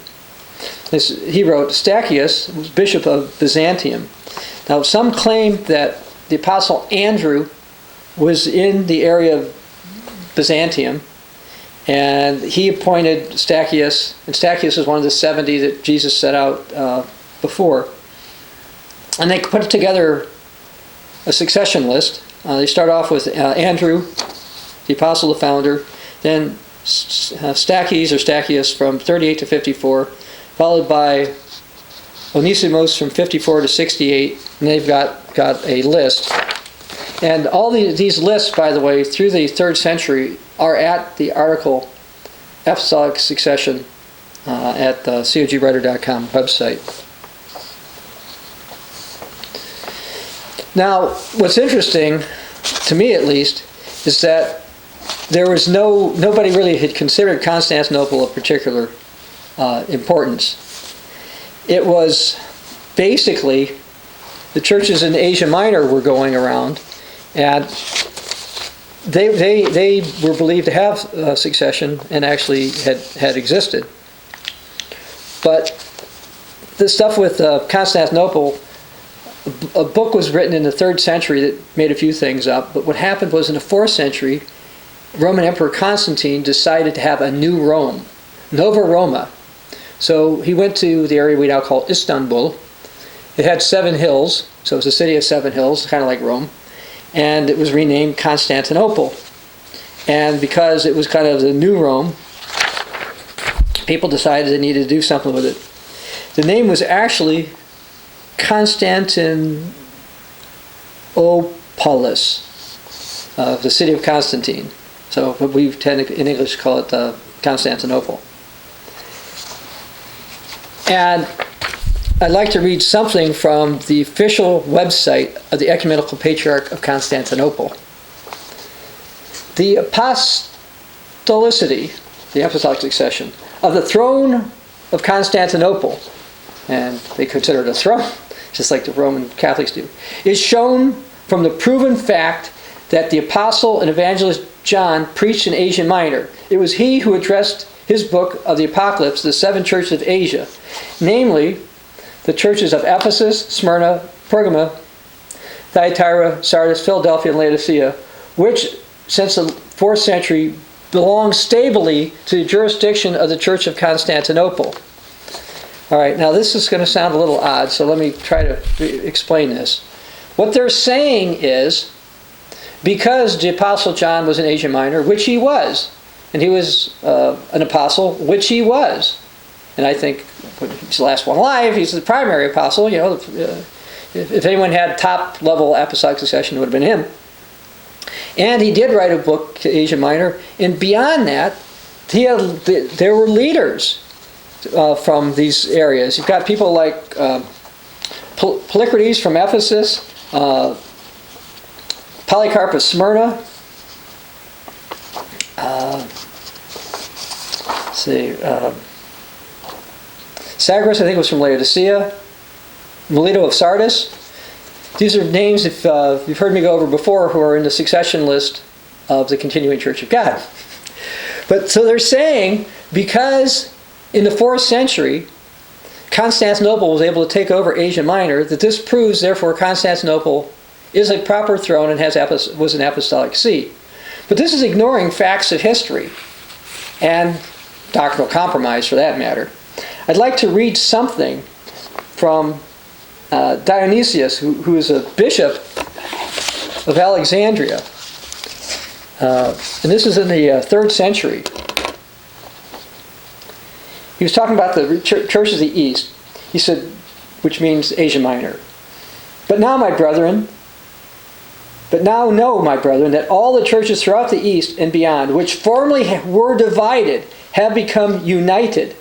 He wrote, Stachys was bishop of Byzantium. Now, some claim that the Apostle Andrew was in the area of Byzantium, and he appointed Stachys, and Stachys was one of the 70 that Jesus set out before. And they put together a succession list. They start off with Andrew, the apostle, the founder, then Stachys from 38 to 54, followed by Onesimus from 54 to 68, and they've got a list. And all these lists, by the way, through the 3rd century are at the article Apostolic Succession at the cogwriter.com website. Now, what's interesting, to me at least, is that there was nobody really had considered Constantinople of particular importance. it was basically the churches in Asia Minor were going around, and they were believed to have succession and actually had existed. But the stuff with Constantinople, a book was written in the 3rd century that made a few things up. But what happened was in the 4th century, Roman Emperor Constantine decided to have a new Rome, Nova Roma. So he went to the area we now call Istanbul. It had 7 hills, so it was a city of 7 hills, kind of like Rome. And it was renamed Constantinople. And because it was kind of the new Rome, people decided they needed to do something with it. The name was actually Constantinopolis, the city of Constantine. So we tend to, in English, call it Constantinople. And I'd like to read something from the official website of the Ecumenical Patriarch of Constantinople. The apostolicity, the apostolic succession, of the throne of Constantinople, and they consider it a throne, just like the Roman Catholics do, is shown from the proven fact that the apostle and evangelist John preached in Asia Minor. It was he who addressed his book of the Apocalypse to the 7 churches of Asia, namely the churches of Ephesus, Smyrna, Pergama, Thyatira, Sardis, Philadelphia, and Laodicea, which, since the 4th century, belong stably to the jurisdiction of the Church of Constantinople. All right, now this is going to sound a little odd, so let me try to explain this. What they're saying is, because the Apostle John was in Asia Minor, which he was, and he was an apostle, which he was, and I think he's the last one alive, he's the primary apostle, if anyone had top-level apostolic succession, it would have been him. And he did write a book to Asia Minor, and beyond that, there were leaders from these areas. You've got people like Polycrates from Ephesus, Polycarp of Smyrna, Sagras, I think, was from Laodicea, Melito of Sardis. These are names, if you've heard me go over before, who are in the succession list of the continuing Church of God. But so they're saying, because in the 4th century, Constantinople was able to take over Asia Minor, that this proves, therefore, Constantinople is a proper throne and was an apostolic see. But this is ignoring facts of history and doctrinal compromise, for that matter. I'd like to read something from Dionysius, who is a bishop of Alexandria. And this is in the 3rd century. He was talking about the churches of the East. He said, which means Asia Minor. But now know, my brethren, that all the churches throughout the East and beyond, which formerly were divided, have become united.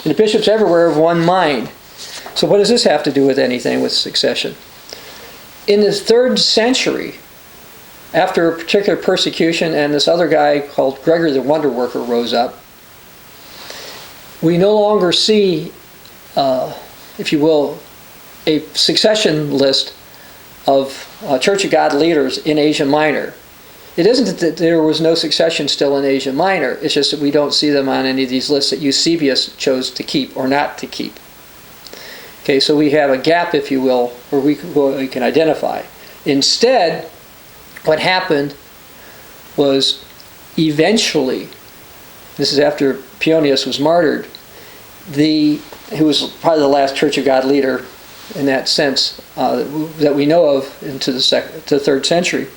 And the bishops everywhere of one mind. So what does this have to do with anything with succession? In the 3rd century, after a particular persecution, and this other guy called Gregory the Wonder Worker rose up, we no longer see, if you will, a succession list of Church of God leaders in Asia Minor. It isn't that there was no succession still in Asia Minor. It's just that we don't see them on any of these lists that Eusebius chose to keep or not to keep. Okay, so we have a gap, if you will, where we can identify. Instead, what happened was eventually, this is after Pionius was martyred, who was probably the last Church of God leader in that sense that we know of into the 3rd century.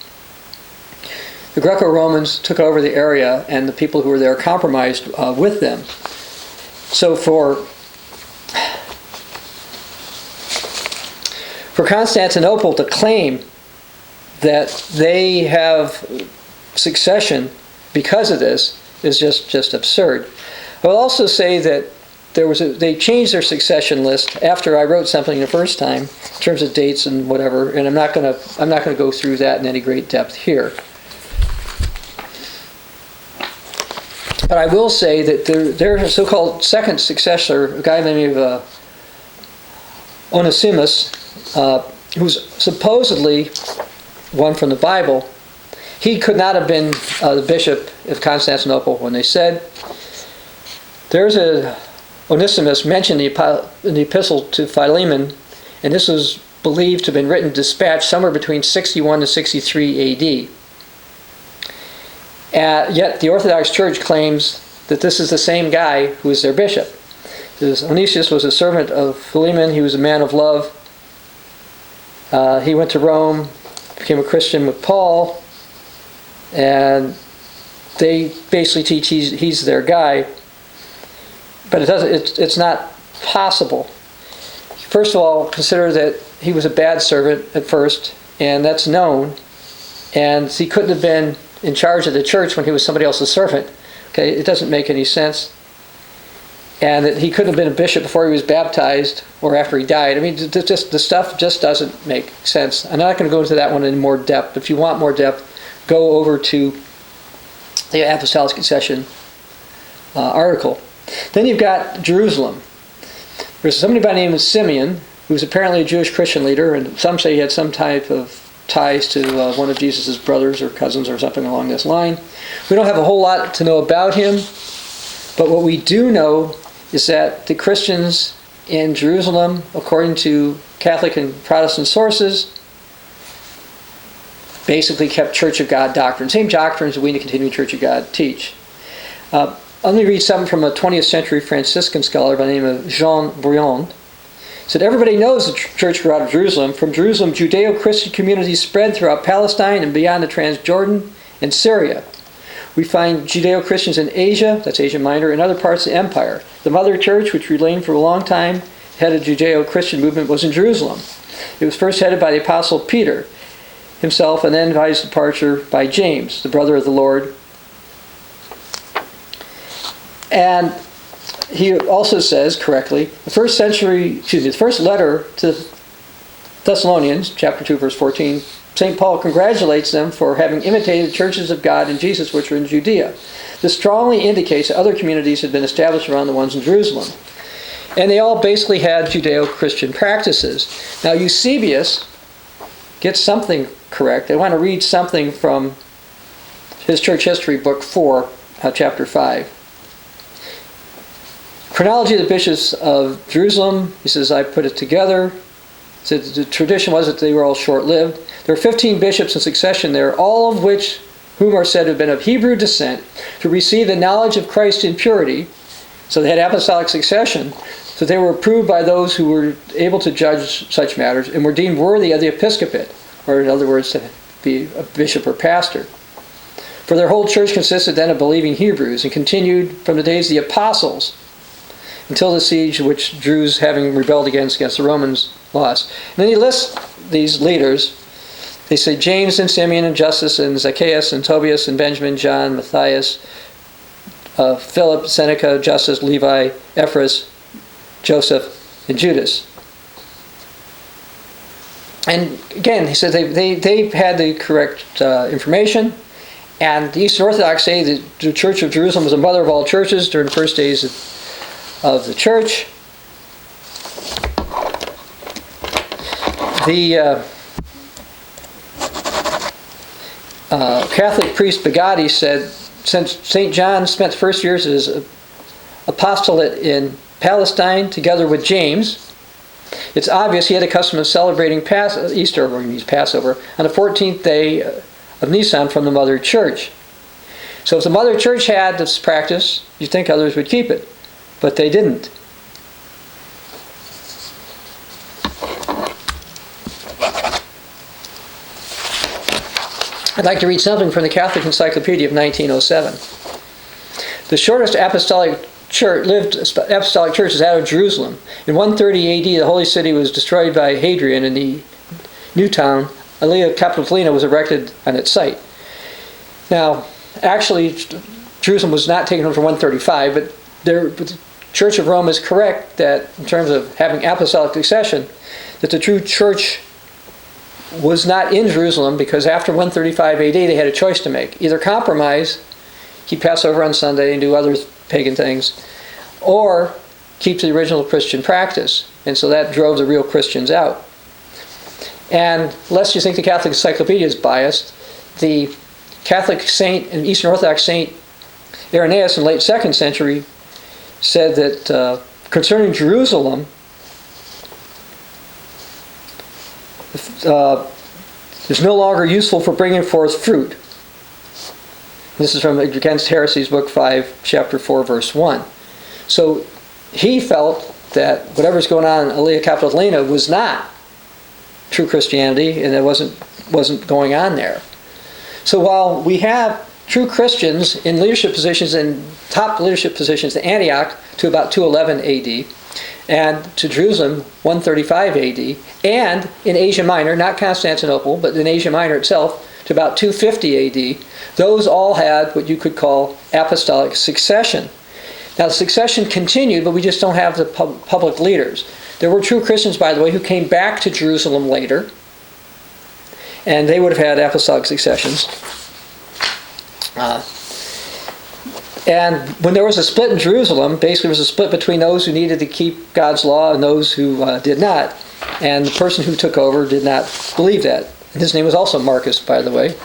The Greco-Romans took over the area, and the people who were there compromised with them. So for Constantinople to claim that they have succession because of this is just absurd. I will also say that they changed their succession list after I wrote something the first time in terms of dates and whatever, and I'm not going to go through that in any great depth here. But I will say that their so-called second successor, a guy named Onesimus, who's supposedly one from the Bible, he could not have been the bishop of Constantinople when they said. There's a Onesimus mentioned in the epistle to Philemon, and this was believed to have been written dispatched somewhere between 61 to 63 AD. Yet the Orthodox Church claims that this is the same guy who is their bishop. Onesimus was a servant of Philemon. He was a man of love. He went to Rome, became a Christian with Paul, and they basically teach he's their guy. But it's not possible. First of all, consider that he was a bad servant at first, and that's known. And he couldn't have been in charge of the church when he was somebody else's servant. Okay, it doesn't make any sense. And that he couldn't have been a bishop before he was baptized or after he died. I mean, the stuff just doesn't make sense. I'm not going to go into that one in more depth. If you want more depth, go over to the Apostolic Succession article. Then you've got Jerusalem. There's somebody by the name of Simeon, who was apparently a Jewish Christian leader, and some say he had some type of ties to one of Jesus' brothers or cousins or something along this line. We don't have a whole lot to know about him, but what we do know is that the Christians in Jerusalem, according to Catholic and Protestant sources, basically kept Church of God doctrine. Same doctrines that we in the Continuing Church of God teach. Let me read something from a 20th century Franciscan scholar by the name of Jean Briand. He said, everybody knows the church grew out of Jerusalem. From Jerusalem, Judeo-Christian communities spread throughout Palestine and beyond the Transjordan and Syria. We find Judeo-Christians in Asia, that's Asia Minor, and other parts of the empire. The mother church, which remained for a long time, head of Judeo-Christian movement, was in Jerusalem. It was first headed by the Apostle Peter himself, and then by his departure by James, the brother of the Lord. And he also says, correctly, the first letter to the Thessalonians, chapter 2, verse 14, St. Paul congratulates them for having imitated the churches of God in Jesus which were in Judea. This strongly indicates that other communities had been established around the ones in Jerusalem. And they all basically had Judeo-Christian practices. Now Eusebius gets something correct. I want to read something from his church history, book 4, chapter 5. Chronology of the bishops of Jerusalem, he says, I put it together. He said the tradition was that they were all short-lived. There are 15 bishops in succession there, all of whom are said to have been of Hebrew descent, to receive the knowledge of Christ in purity. So they had apostolic succession. So they were approved by those who were able to judge such matters and were deemed worthy of the episcopate, or in other words, to be a bishop or pastor. For their whole church consisted then of believing Hebrews and continued from the days of the apostles until the siege which Jews, having rebelled against the Romans, lost. And then he lists these leaders. They say James and Simeon and Justus and Zacchaeus and Tobias and Benjamin, John, Matthias, Philip, Seneca, Justus, Levi, Ephraim, Joseph, and Judas. And again, he said they had the correct information. And the Eastern Orthodox say that the Church of Jerusalem was the mother of all churches during the first days of the church. The Catholic priest Bagatti said, since St. John spent the first years as apostolate in Palestine together with James, it's obvious he had a custom of celebrating Easter, or Passover, on the 14th day of Nisan from the Mother Church. So if the Mother Church had this practice, you'd think others would keep it. But they didn't. I'd like to read something from the Catholic Encyclopedia of 1907. The shortest apostolic church is out of Jerusalem. In 130 AD, the Holy City was destroyed by Hadrian, and the new town, Aelia Capitolina, was erected on its site. Now, actually, Jerusalem was not taken over for 135, but the Church of Rome is correct that, in terms of having apostolic succession, that the true church was not in Jerusalem, because after 135 AD they had a choice to make. Either compromise keep Passover on Sunday and do other pagan things, or keep the original Christian practice. And so that drove the real Christians out. And lest you think the Catholic Encyclopedia is biased, the Catholic saint and Eastern Orthodox saint Irenaeus in the late 2nd century said that concerning Jerusalem, is no longer useful for bringing forth fruit. This is from Against Heresies, Book 5, Chapter 4, Verse 1. So he felt that whatever's going on in Aelia Capitolina was not true Christianity, and it wasn't going on there. So while we have true Christians in leadership positions, in top leadership positions in Antioch to about 211 AD, and to Jerusalem 135 AD, and in Asia Minor, not Constantinople, but in Asia Minor itself, to about 250 AD, those all had what you could call apostolic succession. Now the succession continued, but we just don't have the public leaders. There were true Christians, by the way, who came back to Jerusalem later, and they would have had apostolic successions. And when there was a split in Jerusalem, basically there was a split between those who needed to keep God's law and those who did not. And the person who took over did not believe that. And his name was also Marcus, by the way.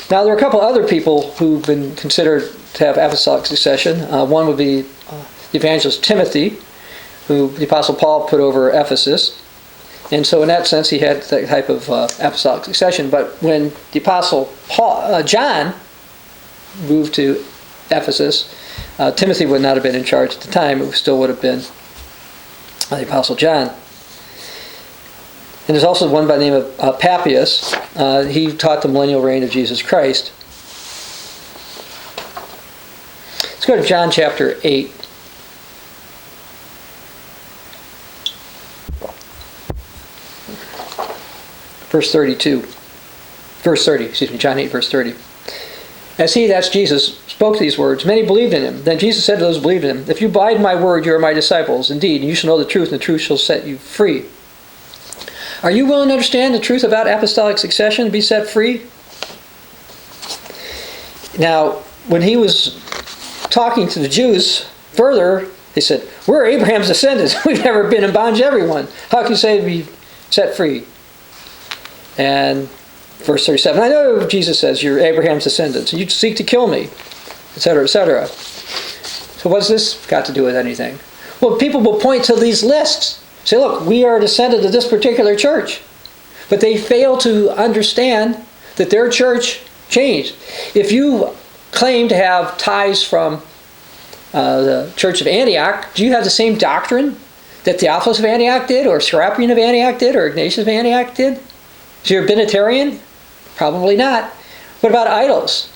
Now there are a couple other people who've been considered to have apostolic succession. One would be the evangelist Timothy, who the Apostle Paul put over Ephesus. And so in that sense he had that type of apostolic succession. But when the Apostle John moved to Ephesus, Timothy would not have been in charge at the time. It still would have been the Apostle John. And there's also one by the name of Papias. He taught the millennial reign of Jesus Christ. Let's go to John chapter 8. Verse 32. Verse 30, excuse me, John 8, verse 30. As he, that's Jesus, spoke these words, many believed in him. Then Jesus said to those who believed in him, if you abide in my word, you are my disciples. Indeed, you shall know the truth, and the truth shall set you free. Are you willing to understand the truth about apostolic succession and be set free? Now, when he was talking to the Jews further, they said, we're Abraham's descendants. We've never been in bondage to everyone. How can you say to be set free? And verse 37, I know Jesus says you're Abraham's descendants, and you seek to kill me, etc., etc. So what's this got to do with anything? Well, people will point to these lists. Say, look, we are a descendant of this particular church. But they fail to understand that their church changed. If you claim to have ties from the Church of Antioch, do you have the same doctrine that Theophilus of Antioch did, or Serapion of Antioch did, or Ignatius of Antioch did? So you're a Binitarian? Probably not. What about idols?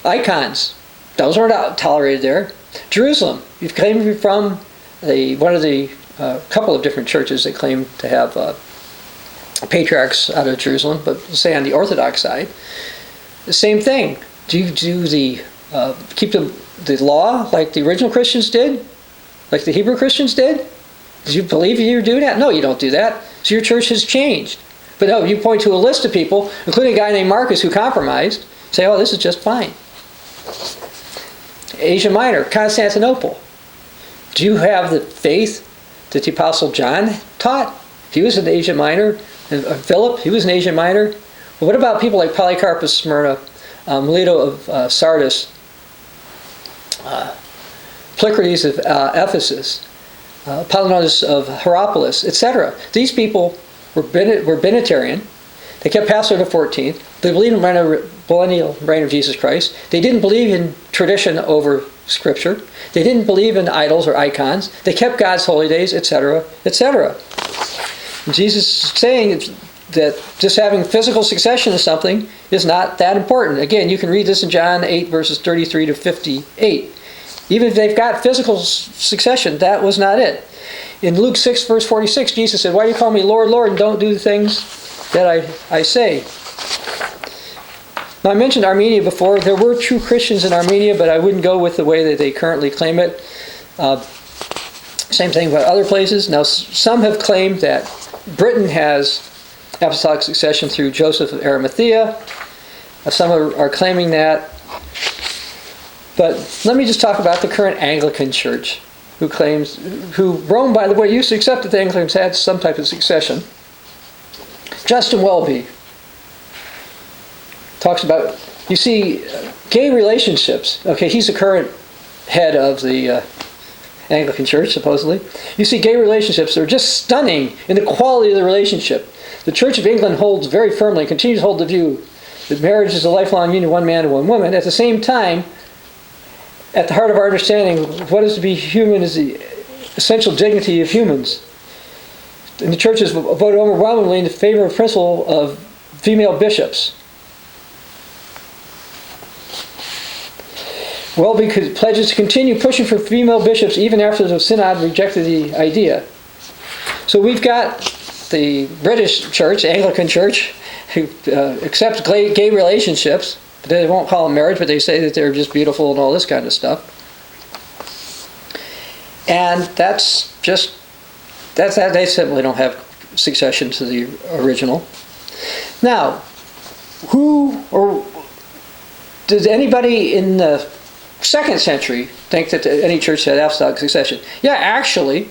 Icons? Those weren't tolerated there. Jerusalem. You've claimed to be from one of the couple of different churches that claim to have patriarchs out of Jerusalem, but say on the Orthodox side. The same thing. Do you keep the law like the original Christians did? Like the Hebrew Christians did? Do you believe you're doing that? No, you don't do that. So your church has changed. But no, you point to a list of people, including a guy named Marcus who compromised, say, oh, this is just fine. Asia Minor, Constantinople. Do you have the faith that the Apostle John taught? He was in Asia Minor. Philip, he was in Asia Minor. Well, what about people like Polycarp of Smyrna, Melito of Sardis, Plicrates of Ephesus, Apollonius of Hierapolis, etc.? These people were Binitarian. They kept Passover the 14th. They believed in the millennial reign of Jesus Christ. They didn't believe in tradition over Scripture. They didn't believe in idols or icons. They kept God's holy days, etc., etc. Jesus is saying that just having physical succession of something is not that important. Again, you can read this in John 8, verses 33 to 58. Even if they've got physical succession, that was not it. In Luke 6, verse 46, Jesus said, why do you call me Lord, Lord, and don't do the things that I say? Now, I mentioned Armenia before. There were true Christians in Armenia, but I wouldn't go with the way that they currently claim it. Same thing about other places. Now, some have claimed that Britain has apostolic succession through Joseph of Arimathea. Some are claiming that. But let me just talk about the current Anglican Church, who Rome, by the way, used to accept that the Anglicans had some type of succession. Justin Welby talks about, you see, gay relationships. Okay, he's the current head of the Anglican Church, supposedly. You see, gay relationships are just stunning in the quality of the relationship. The Church of England holds very firmly, continues to hold the view that marriage is a lifelong union of one man and one woman. At the same time, at the heart of our understanding, what is to be human is the essential dignity of humans. And the Church has voted overwhelmingly in favor of the principle of female bishops. Welby pledges to continue pushing for female bishops even after the Synod rejected the idea. So we've got the British Church, Anglican Church, who accepts gay relationships. They won't call them marriage, but they say that they're just beautiful and all this kind of stuff. And that's they simply don't have succession to the original. Now, did anybody in the 2nd century think that any church had apostolic succession? Yeah, actually,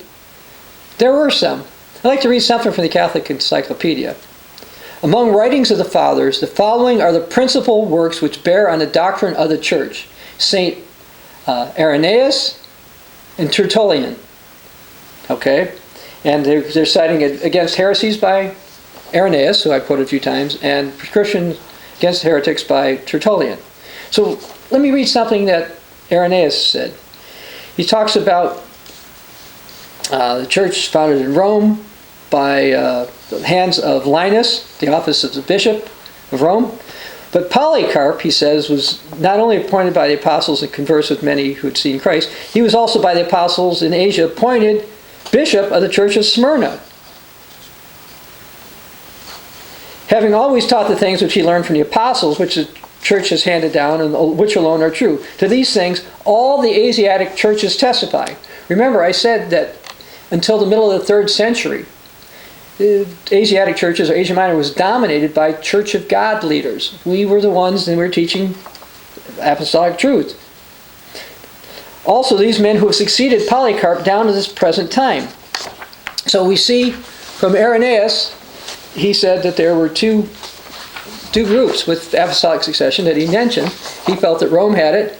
there were some. I'd like to read something from the Catholic Encyclopedia. Among writings of the Fathers, the following are the principal works which bear on the doctrine of the Church: St. Irenaeus and Tertullian. Okay? And they're citing against heresies by Irenaeus, who I quoted a few times, and prescription against heretics by Tertullian. So let me read something that Irenaeus said. He talks about the church founded in Rome by the hands of Linus, the office of the bishop of Rome. But Polycarp, he says, was not only appointed by the apostles and conversed with many who had seen Christ, he was also by the apostles in Asia appointed bishop of the church of Smyrna, having always taught the things which he learned from the apostles, which the church has handed down, and which alone are true. To these things, all the Asiatic churches testify. Remember, I said that until the middle of the 3rd century, the Asiatic churches, or Asia Minor, was dominated by Church of God leaders. We were the ones that were teaching apostolic truth. Also, these men who have succeeded Polycarp down to this present time. So we see from Irenaeus, he said that there were two groups with apostolic succession that he mentioned. He felt that Rome had it,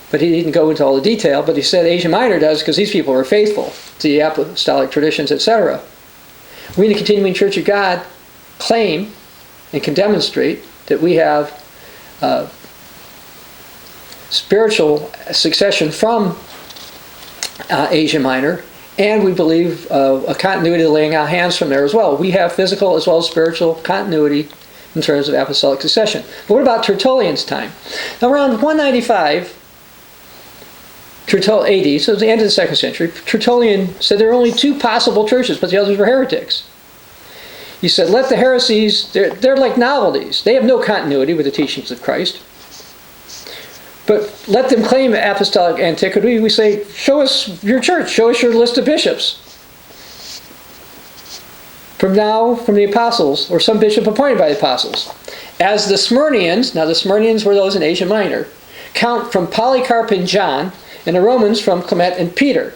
but he didn't go into all the detail. But he said Asia Minor does because these people were faithful to the apostolic traditions, etc. We in the Continuing Church of God claim and can demonstrate that we have spiritual succession from Asia Minor, and we believe a continuity of laying out hands from there as well. We have physical as well as spiritual continuity in terms of apostolic succession. But what about Tertullian's time? Now, around 195 AD, so at the end of the 2nd century, Tertullian said there are only 2 possible churches, but the others were heretics. He said, let the heresies, they're like novelties. They have no continuity with the teachings of Christ. But let them claim apostolic antiquity. We say, show us your church. Show us your list of bishops. From the apostles, or some bishop appointed by the apostles. As the Smyrnians, now the Smyrnians were those in Asia Minor, count from Polycarp and John, and the Romans from Clement and Peter.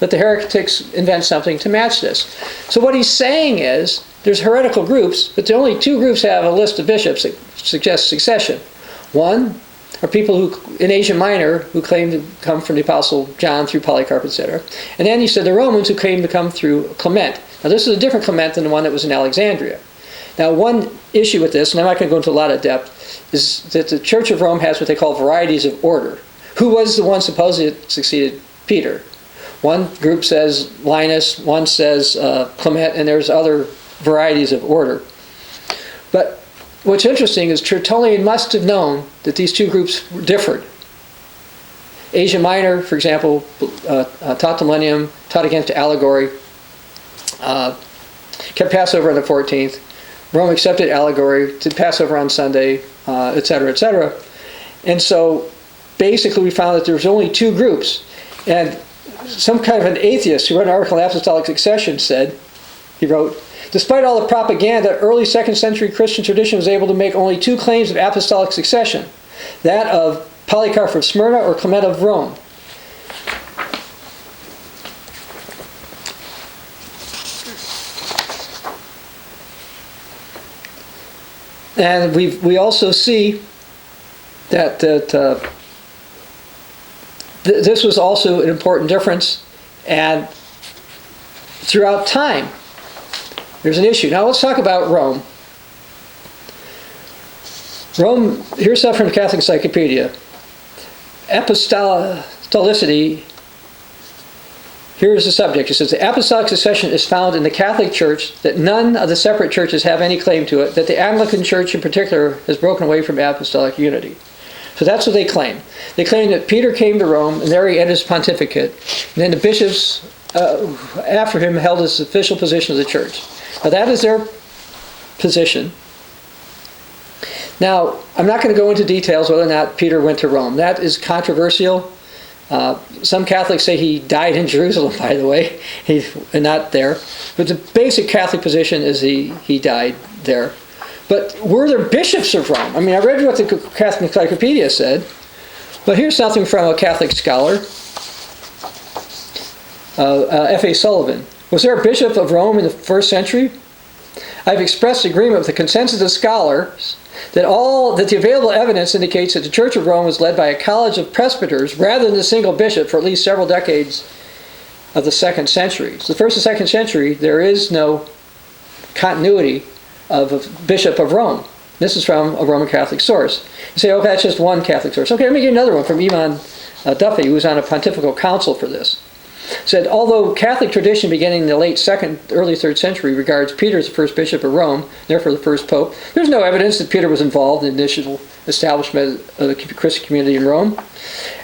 Let the heretics invent something to match this. So what he's saying is, there's heretical groups, but the only 2 groups have a list of bishops that suggest succession. One are people who in Asia Minor who claim to come from the Apostle John through Polycarp, etc. And then he said the Romans who claim to come through Clement. Now this is a different Clement than the one that was in Alexandria. Now one issue with this, and I'm not going to go into a lot of depth, is that the Church of Rome has what they call varieties of order. Who was the one supposedly that succeeded Peter? One group says Linus, one says Clement, and there's other varieties of order. But what's interesting is Tertullian must have known that these 2 groups differed. Asia Minor, for example, taught the millennium, taught against allegory, kept Passover on the 14th. Rome accepted allegory, did Passover on Sunday, etc., etc. And so basically we found that there was only 2 groups. And some kind of an atheist who wrote an article on apostolic succession said he wrote, despite all the propaganda, early 2nd century Christian tradition was able to make only two claims of apostolic succession, that of Polycarp of Smyrna or Clement of Rome. And we also see that this was also an important difference, and throughout time there's an issue. Now let's talk about Rome. Rome, here's stuff from the Catholic Encyclopedia. Apostolicity, here's the subject. It says, the apostolic succession is found in the Catholic Church, that none of the separate churches have any claim to it, that the Anglican Church in particular has broken away from apostolic unity. So that's what they claim. They claim that Peter came to Rome, and there he ended his pontificate, and then the bishops after him held his official position of the church. Now that is their position. Now, I'm not going to go into details whether or not Peter went to Rome. That is controversial. Some Catholics say he died in Jerusalem, by the way, and not there. But the basic Catholic position is he died there. But were there bishops of Rome? I mean, I read what the Catholic Encyclopedia said, but here's something from a Catholic scholar, F.A. Sullivan. Was there a bishop of Rome in the 1st century? I've expressed agreement with the consensus of scholars that the available evidence indicates that the Church of Rome was led by a college of presbyters rather than a single bishop for at least several decades of the 2nd century. So the 1st and 2nd century, there is no continuity of a bishop of Rome. This is from a Roman Catholic source. You say, oh, that's just one Catholic source. Okay, let me give you another one from Iman Duffy, who was on a pontifical council for this. Said, although Catholic tradition beginning in the late 2nd, early 3rd century regards Peter as the first bishop of Rome, therefore the first pope, there's no evidence that Peter was involved in the initial establishment of the Christian community in Rome.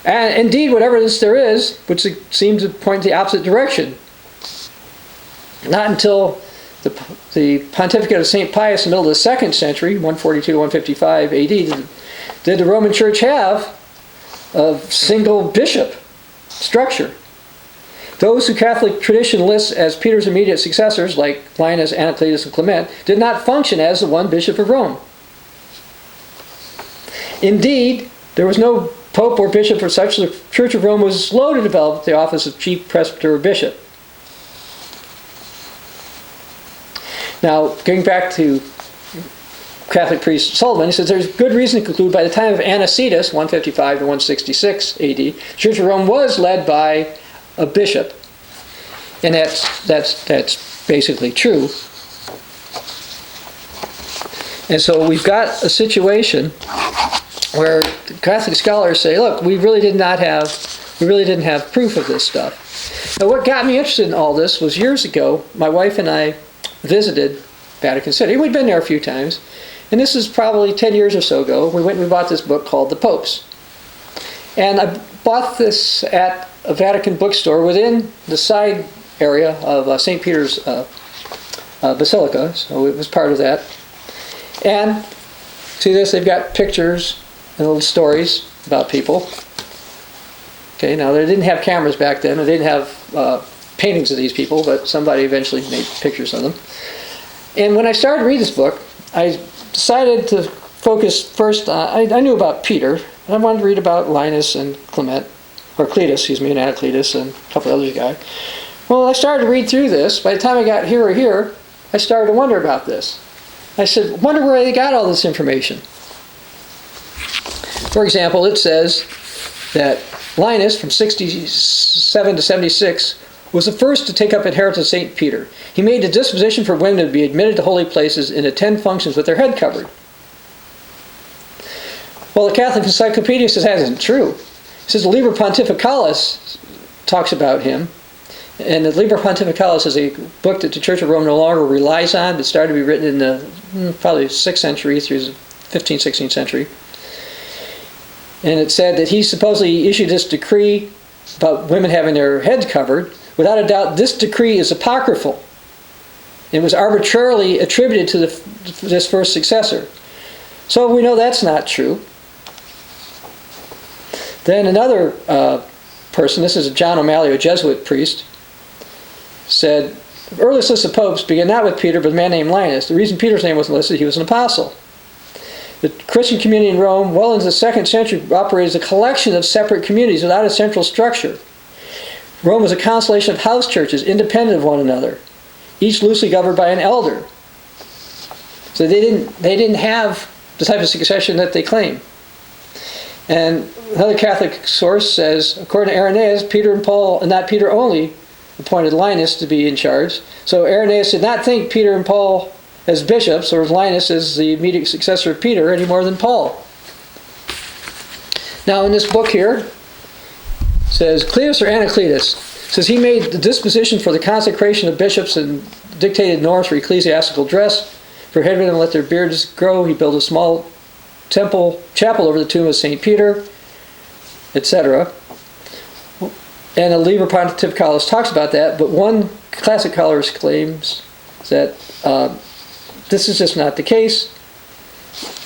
And indeed, whatever evidence there is, would seem to point in the opposite direction. Not until the pontificate of St. Pius in the middle of the 2nd century, 142 to 155 AD, did the Roman Church have a single bishop structure. Those who Catholic tradition lists as Peter's immediate successors, like Linus, Anacletus, and Clement, did not function as the one bishop of Rome. Indeed, there was no pope or bishop for such. The Church of Rome was slow to develop the office of chief presbyter or bishop. Now, getting back to Catholic priest Sullivan, he says there's good reason to conclude by the time of Anicetus, 155 to 166 AD, the Church of Rome was led by a bishop. And that's basically true. And so we've got a situation where the Catholic scholars say, look, we really didn't have proof of this stuff. Now what got me interested in all this was years ago, my wife and I visited Vatican City. We'd been there a few times. And this is probably 10 years or so ago. We went and we bought this book called The Popes. And I bought this at a Vatican bookstore within the side area of St. Peter's Basilica. So it was part of that. And see this? They've got pictures and little stories about people. Okay, now they didn't have cameras back then. They didn't have paintings of these people, but somebody eventually made pictures of them. And when I started to read this book, I decided to focus first on, I knew about Peter, and I wanted to read about Linus and Clement, or Cletus, and Anacletus, and a couple of other guys. Well, I started to read through this. By the time I got here, I started to wonder about this. I said, wonder where they got all this information. For example, it says that Linus, from 67 to 76, was the first to take up inheritance of St. Peter. He made a disposition for women to be admitted to holy places and attend functions with their head covered. Well, the Catholic Encyclopedia says that isn't true. It says the Liber Pontificalis talks about him. And the Liber Pontificalis is a book that the Church of Rome no longer relies on, but started to be written in the probably 6th century through the 15th, 16th century. And it said that he supposedly issued this decree about women having their heads covered. Without a doubt, this decree is apocryphal. It was arbitrarily attributed to this first successor. So we know that's not true. Then another person, this is John O'Malley, a Jesuit priest, said The earliest list of popes began not with Peter, but a man named Linus. The reason Peter's name wasn't listed, he was an apostle. The Christian community in Rome, well into the 2nd century, operated as a collection of separate communities without a central structure. Rome was a constellation of house churches, independent of one another, each loosely governed by an elder. So they didn't have the type of succession that they claim. And another Catholic source says, according to Irenaeus, Peter and Paul, and not Peter only, appointed Linus to be in charge. So Irenaeus did not think Peter and Paul as bishops, or Linus as the immediate successor of Peter, any more than Paul. Now in this book here, it says, Cletus or Anacletus, says he made the disposition for the consecration of bishops and dictated norms for ecclesiastical dress, prohibited them to let their beards grow. He built a small chapel over the tomb of St. Peter, etc. And the Liber Pontificalis talks about that, but one classic scholar claims that this is just not the case.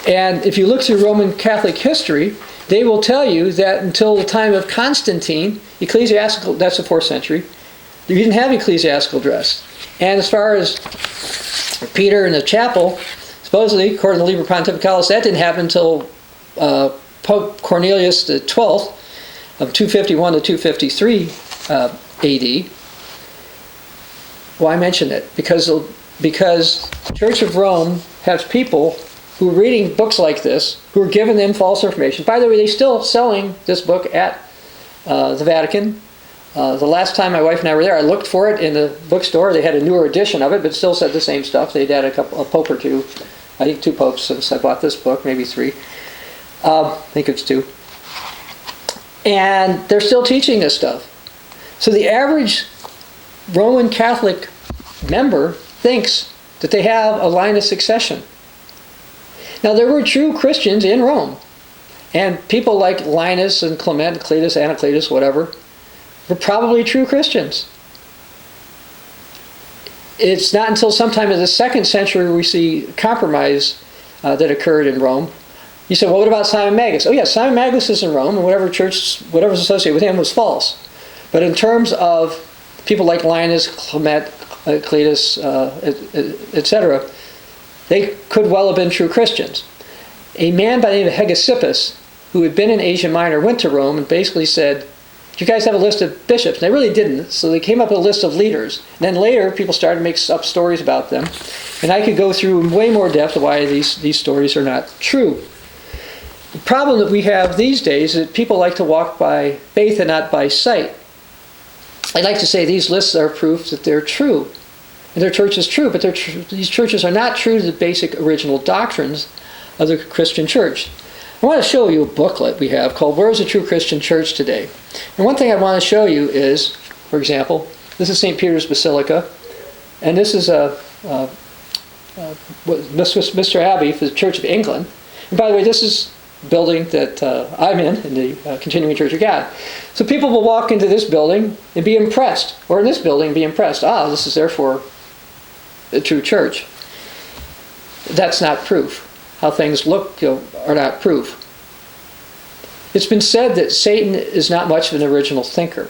And if you look through Roman Catholic history, they will tell you that until the time of Constantine, ecclesiastical, that's the 4th century, you didn't have ecclesiastical dress. And as far as Peter in the chapel, supposedly, according to Liber Pontificalis, that didn't happen until Pope Cornelius XII of 251 to 253 AD. Why mention it? Because the Church of Rome has people who are reading books like this, who are giving them false information. By the way, they're still selling this book at the Vatican. The last time my wife and I were there, I looked for it in the bookstore. They had a newer edition of it, but still said the same stuff. They'd had a pope or two. I think 2 popes since I bought this book, maybe 3. I think it's 2. And they're still teaching this stuff. So the average Roman Catholic member thinks that they have a line of succession. Now there were true Christians in Rome. And people like Linus and Clement, Cletus, Anacletus, whatever, were probably true Christians. It's not until sometime in the 2nd century we see compromise that occurred in Rome. You say, well, what about Simon Magus? Oh, yes, Simon Magus is in Rome, and whatever's associated with him was false. But in terms of people like Linus, Clement, Cletus, etc., they could well have been true Christians. A man by the name of Hegesippus, who had been in Asia Minor, went to Rome and basically said, do you guys have a list of bishops? And they really didn't, so they came up with a list of leaders. And then later, people started to make up stories about them. And I could go through in way more depth of why these stories are not true. The problem that we have these days is that people like to walk by faith and not by sight. I'd like to say these lists are proof that they're true. And their church is true, but these churches are not true to the basic original doctrines of the Christian church. I want to show you a booklet we have called Where is the True Christian Church Today? And one thing I want to show you is, for example, this is St. Peter's Basilica, and this is Mr. Abbey for the Church of England. And by the way, this is the building that I'm in the Continuing Church of God. So people will walk into this building and be impressed, or in this building and be impressed. This is therefore the true church. That's not proof. How things look are not proof. It's been said that Satan is not much of an original thinker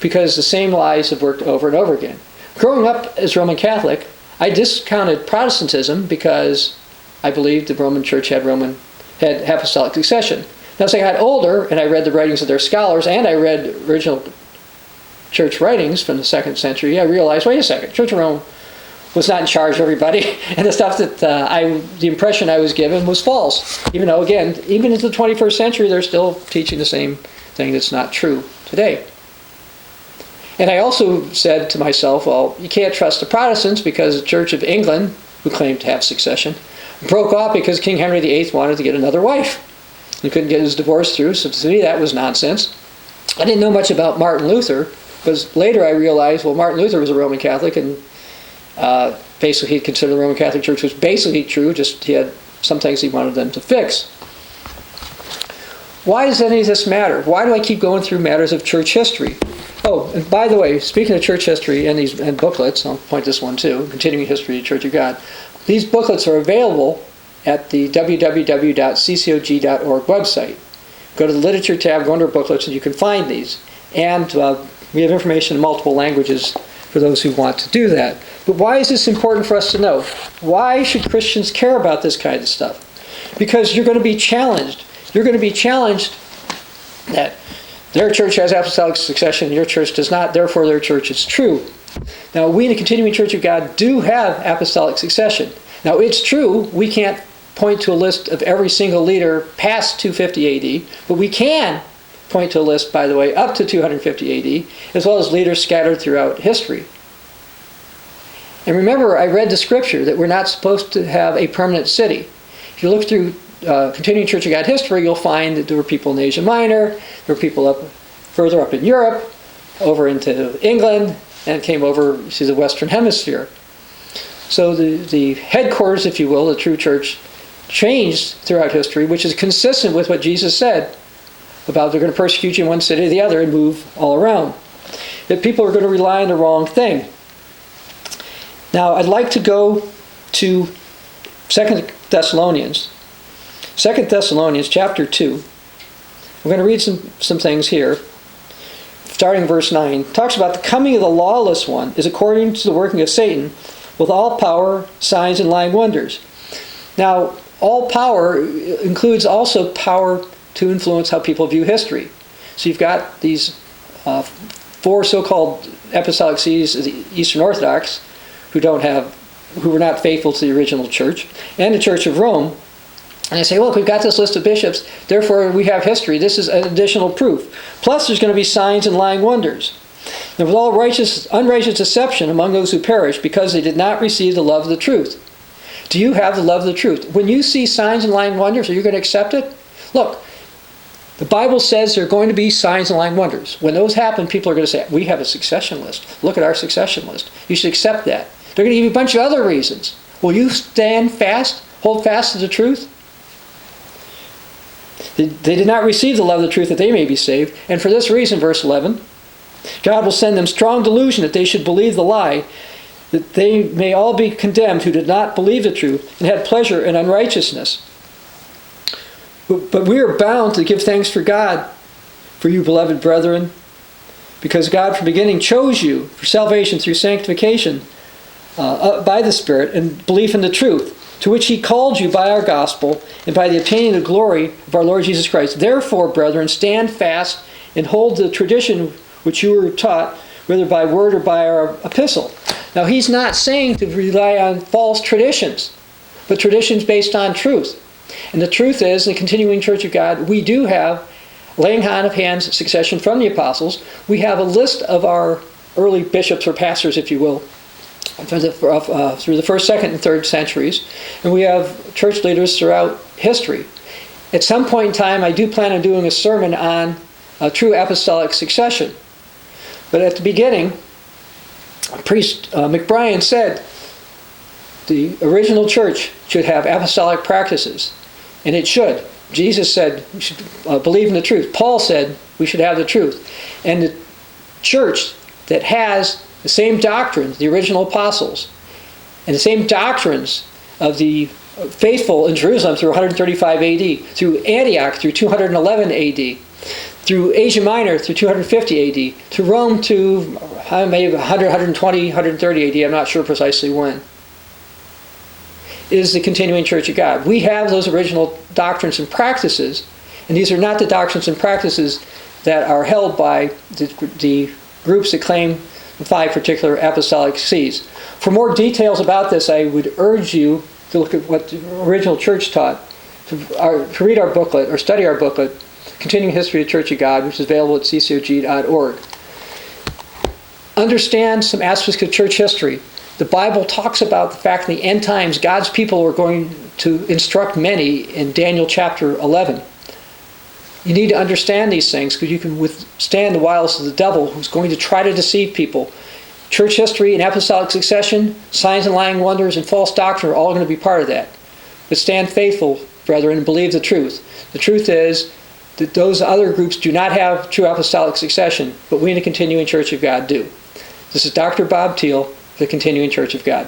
because the same lies have worked over and over again. Growing up as Roman Catholic, I discounted Protestantism because I believed the Roman Church had apostolic succession. Now, as I got older and I read the writings of their scholars and I read original church writings from the 2nd century, I realized, wait a second, Church of Rome was not in charge of everybody, and the stuff that the impression I was given was false. Even though, again, even into the 21st century, they're still teaching the same thing that's not true today. And I also said to myself, well, you can't trust the Protestants because the Church of England, who claimed to have succession, broke off because King Henry VIII wanted to get another wife. He couldn't get his divorce through, so to me that was nonsense. I didn't know much about Martin Luther, but later I realized, well, Martin Luther was a Roman Catholic, and basically he considered the Roman Catholic Church was basically true, just he had some things he wanted them to fix. Why does any of this matter? Why do I keep going through matters of church history? Oh, and by the way, speaking of church history and booklets, I'll point this one too, Continuing History of the Church of God. These booklets are available at the www.ccog.org website. Go to the Literature tab, go under Booklets, and you can find these. And we have information in multiple languages for those who want to do that. But why is this important for us to know? Why should Christians care about this kind of stuff? Because you're going to be challenged. You're going to be challenged that their church has apostolic succession, your church does not, therefore their church is true. Now, we in the Continuing Church of God do have apostolic succession. Now, it's true, we can't point to a list of every single leader past 250 AD, but we can point to a list, by the way, up to 250 AD, as well as leaders scattered throughout history. And remember, I read the scripture that we're not supposed to have a permanent city. If you look through Continuing Church of God history, you'll find that there were people in Asia Minor, there were people further up in Europe, over into England, and came over to the Western Hemisphere. So the headquarters, if you will, the true church, changed throughout history, which is consistent with what Jesus said about they're going to persecute you in one city or the other and move all around. That people are going to rely on the wrong thing. Now, I'd like to go to 2 Thessalonians. 2 Thessalonians chapter 2. I'm going to read some things here. Starting verse 9. It talks about the coming of the lawless one is according to the working of Satan with all power, signs, and lying wonders. Now, all power includes also power to influence how people view history. So you've got these four so-called apostolic sees, the Eastern Orthodox, who were not faithful to the original church, and the Church of Rome. And they say, look, we've got this list of bishops, therefore we have history. This is an additional proof. Plus there's going to be signs and lying wonders. And with all unrighteous deception among those who perish, because they did not receive the love of the truth. Do you have the love of the truth? When you see signs and lying wonders, are you going to accept it? Look, the Bible says there are going to be signs and lying wonders. When those happen, people are going to say, we have a succession list. Look at our succession list. You should accept that. They're going to give you a bunch of other reasons. Will you stand fast, hold fast to the truth? They did not receive the love of the truth that they may be saved. And for this reason, verse 11, God will send them strong delusion that they should believe the lie, that they may all be condemned who did not believe the truth and had pleasure in unrighteousness. But we are bound to give thanks for God, for you, beloved brethren, because God from the beginning chose you for salvation through sanctification by the Spirit and belief in the truth, to which he called you by our gospel and by the obtaining the glory of our Lord Jesus Christ. Therefore, brethren, stand fast and hold the tradition which you were taught, whether by word or by our epistle. Now, he's not saying to rely on false traditions, but traditions based on truth. And the truth is, in the Continuing Church of God, we do have laying on of hands succession from the apostles. We have a list of our early bishops or pastors, if you will, through the 1st, 2nd, and 3rd centuries. And we have church leaders throughout history. At some point in time, I do plan on doing a sermon on true apostolic succession. But at the beginning, Priest McBrien said the original church should have apostolic practices. And it should. Jesus said we should believe in the truth. Paul said we should have the truth. And the church that has the same doctrines, the original apostles, and the same doctrines of the faithful in Jerusalem through 135 AD, through Antioch through 211 AD, through Asia Minor through 250 AD, to Rome to maybe 100, 120, 130 AD, I'm not sure precisely when, is the Continuing Church of God. We have those original doctrines and practices, and these are not the doctrines and practices that are held by the groups that claim the 5 particular apostolic sees. For more details about this, I would urge you to look at what the original church taught, to read our booklet or study our booklet, Continuing History of the Church of God, which is available at ccog.org. Understand some aspects of church history. The Bible talks about the fact in the end times God's people are going to instruct many in Daniel chapter 11. You need to understand these things because you can withstand the wiles of the devil who's going to try to deceive people. Church history and apostolic succession, signs and lying wonders, and false doctrine are all going to be part of that. But stand faithful, brethren, and believe the truth. The truth is that those other groups do not have true apostolic succession, but we in the Continuing Church of God do. This is Dr. Bob Thiel, the Continuing Church of God.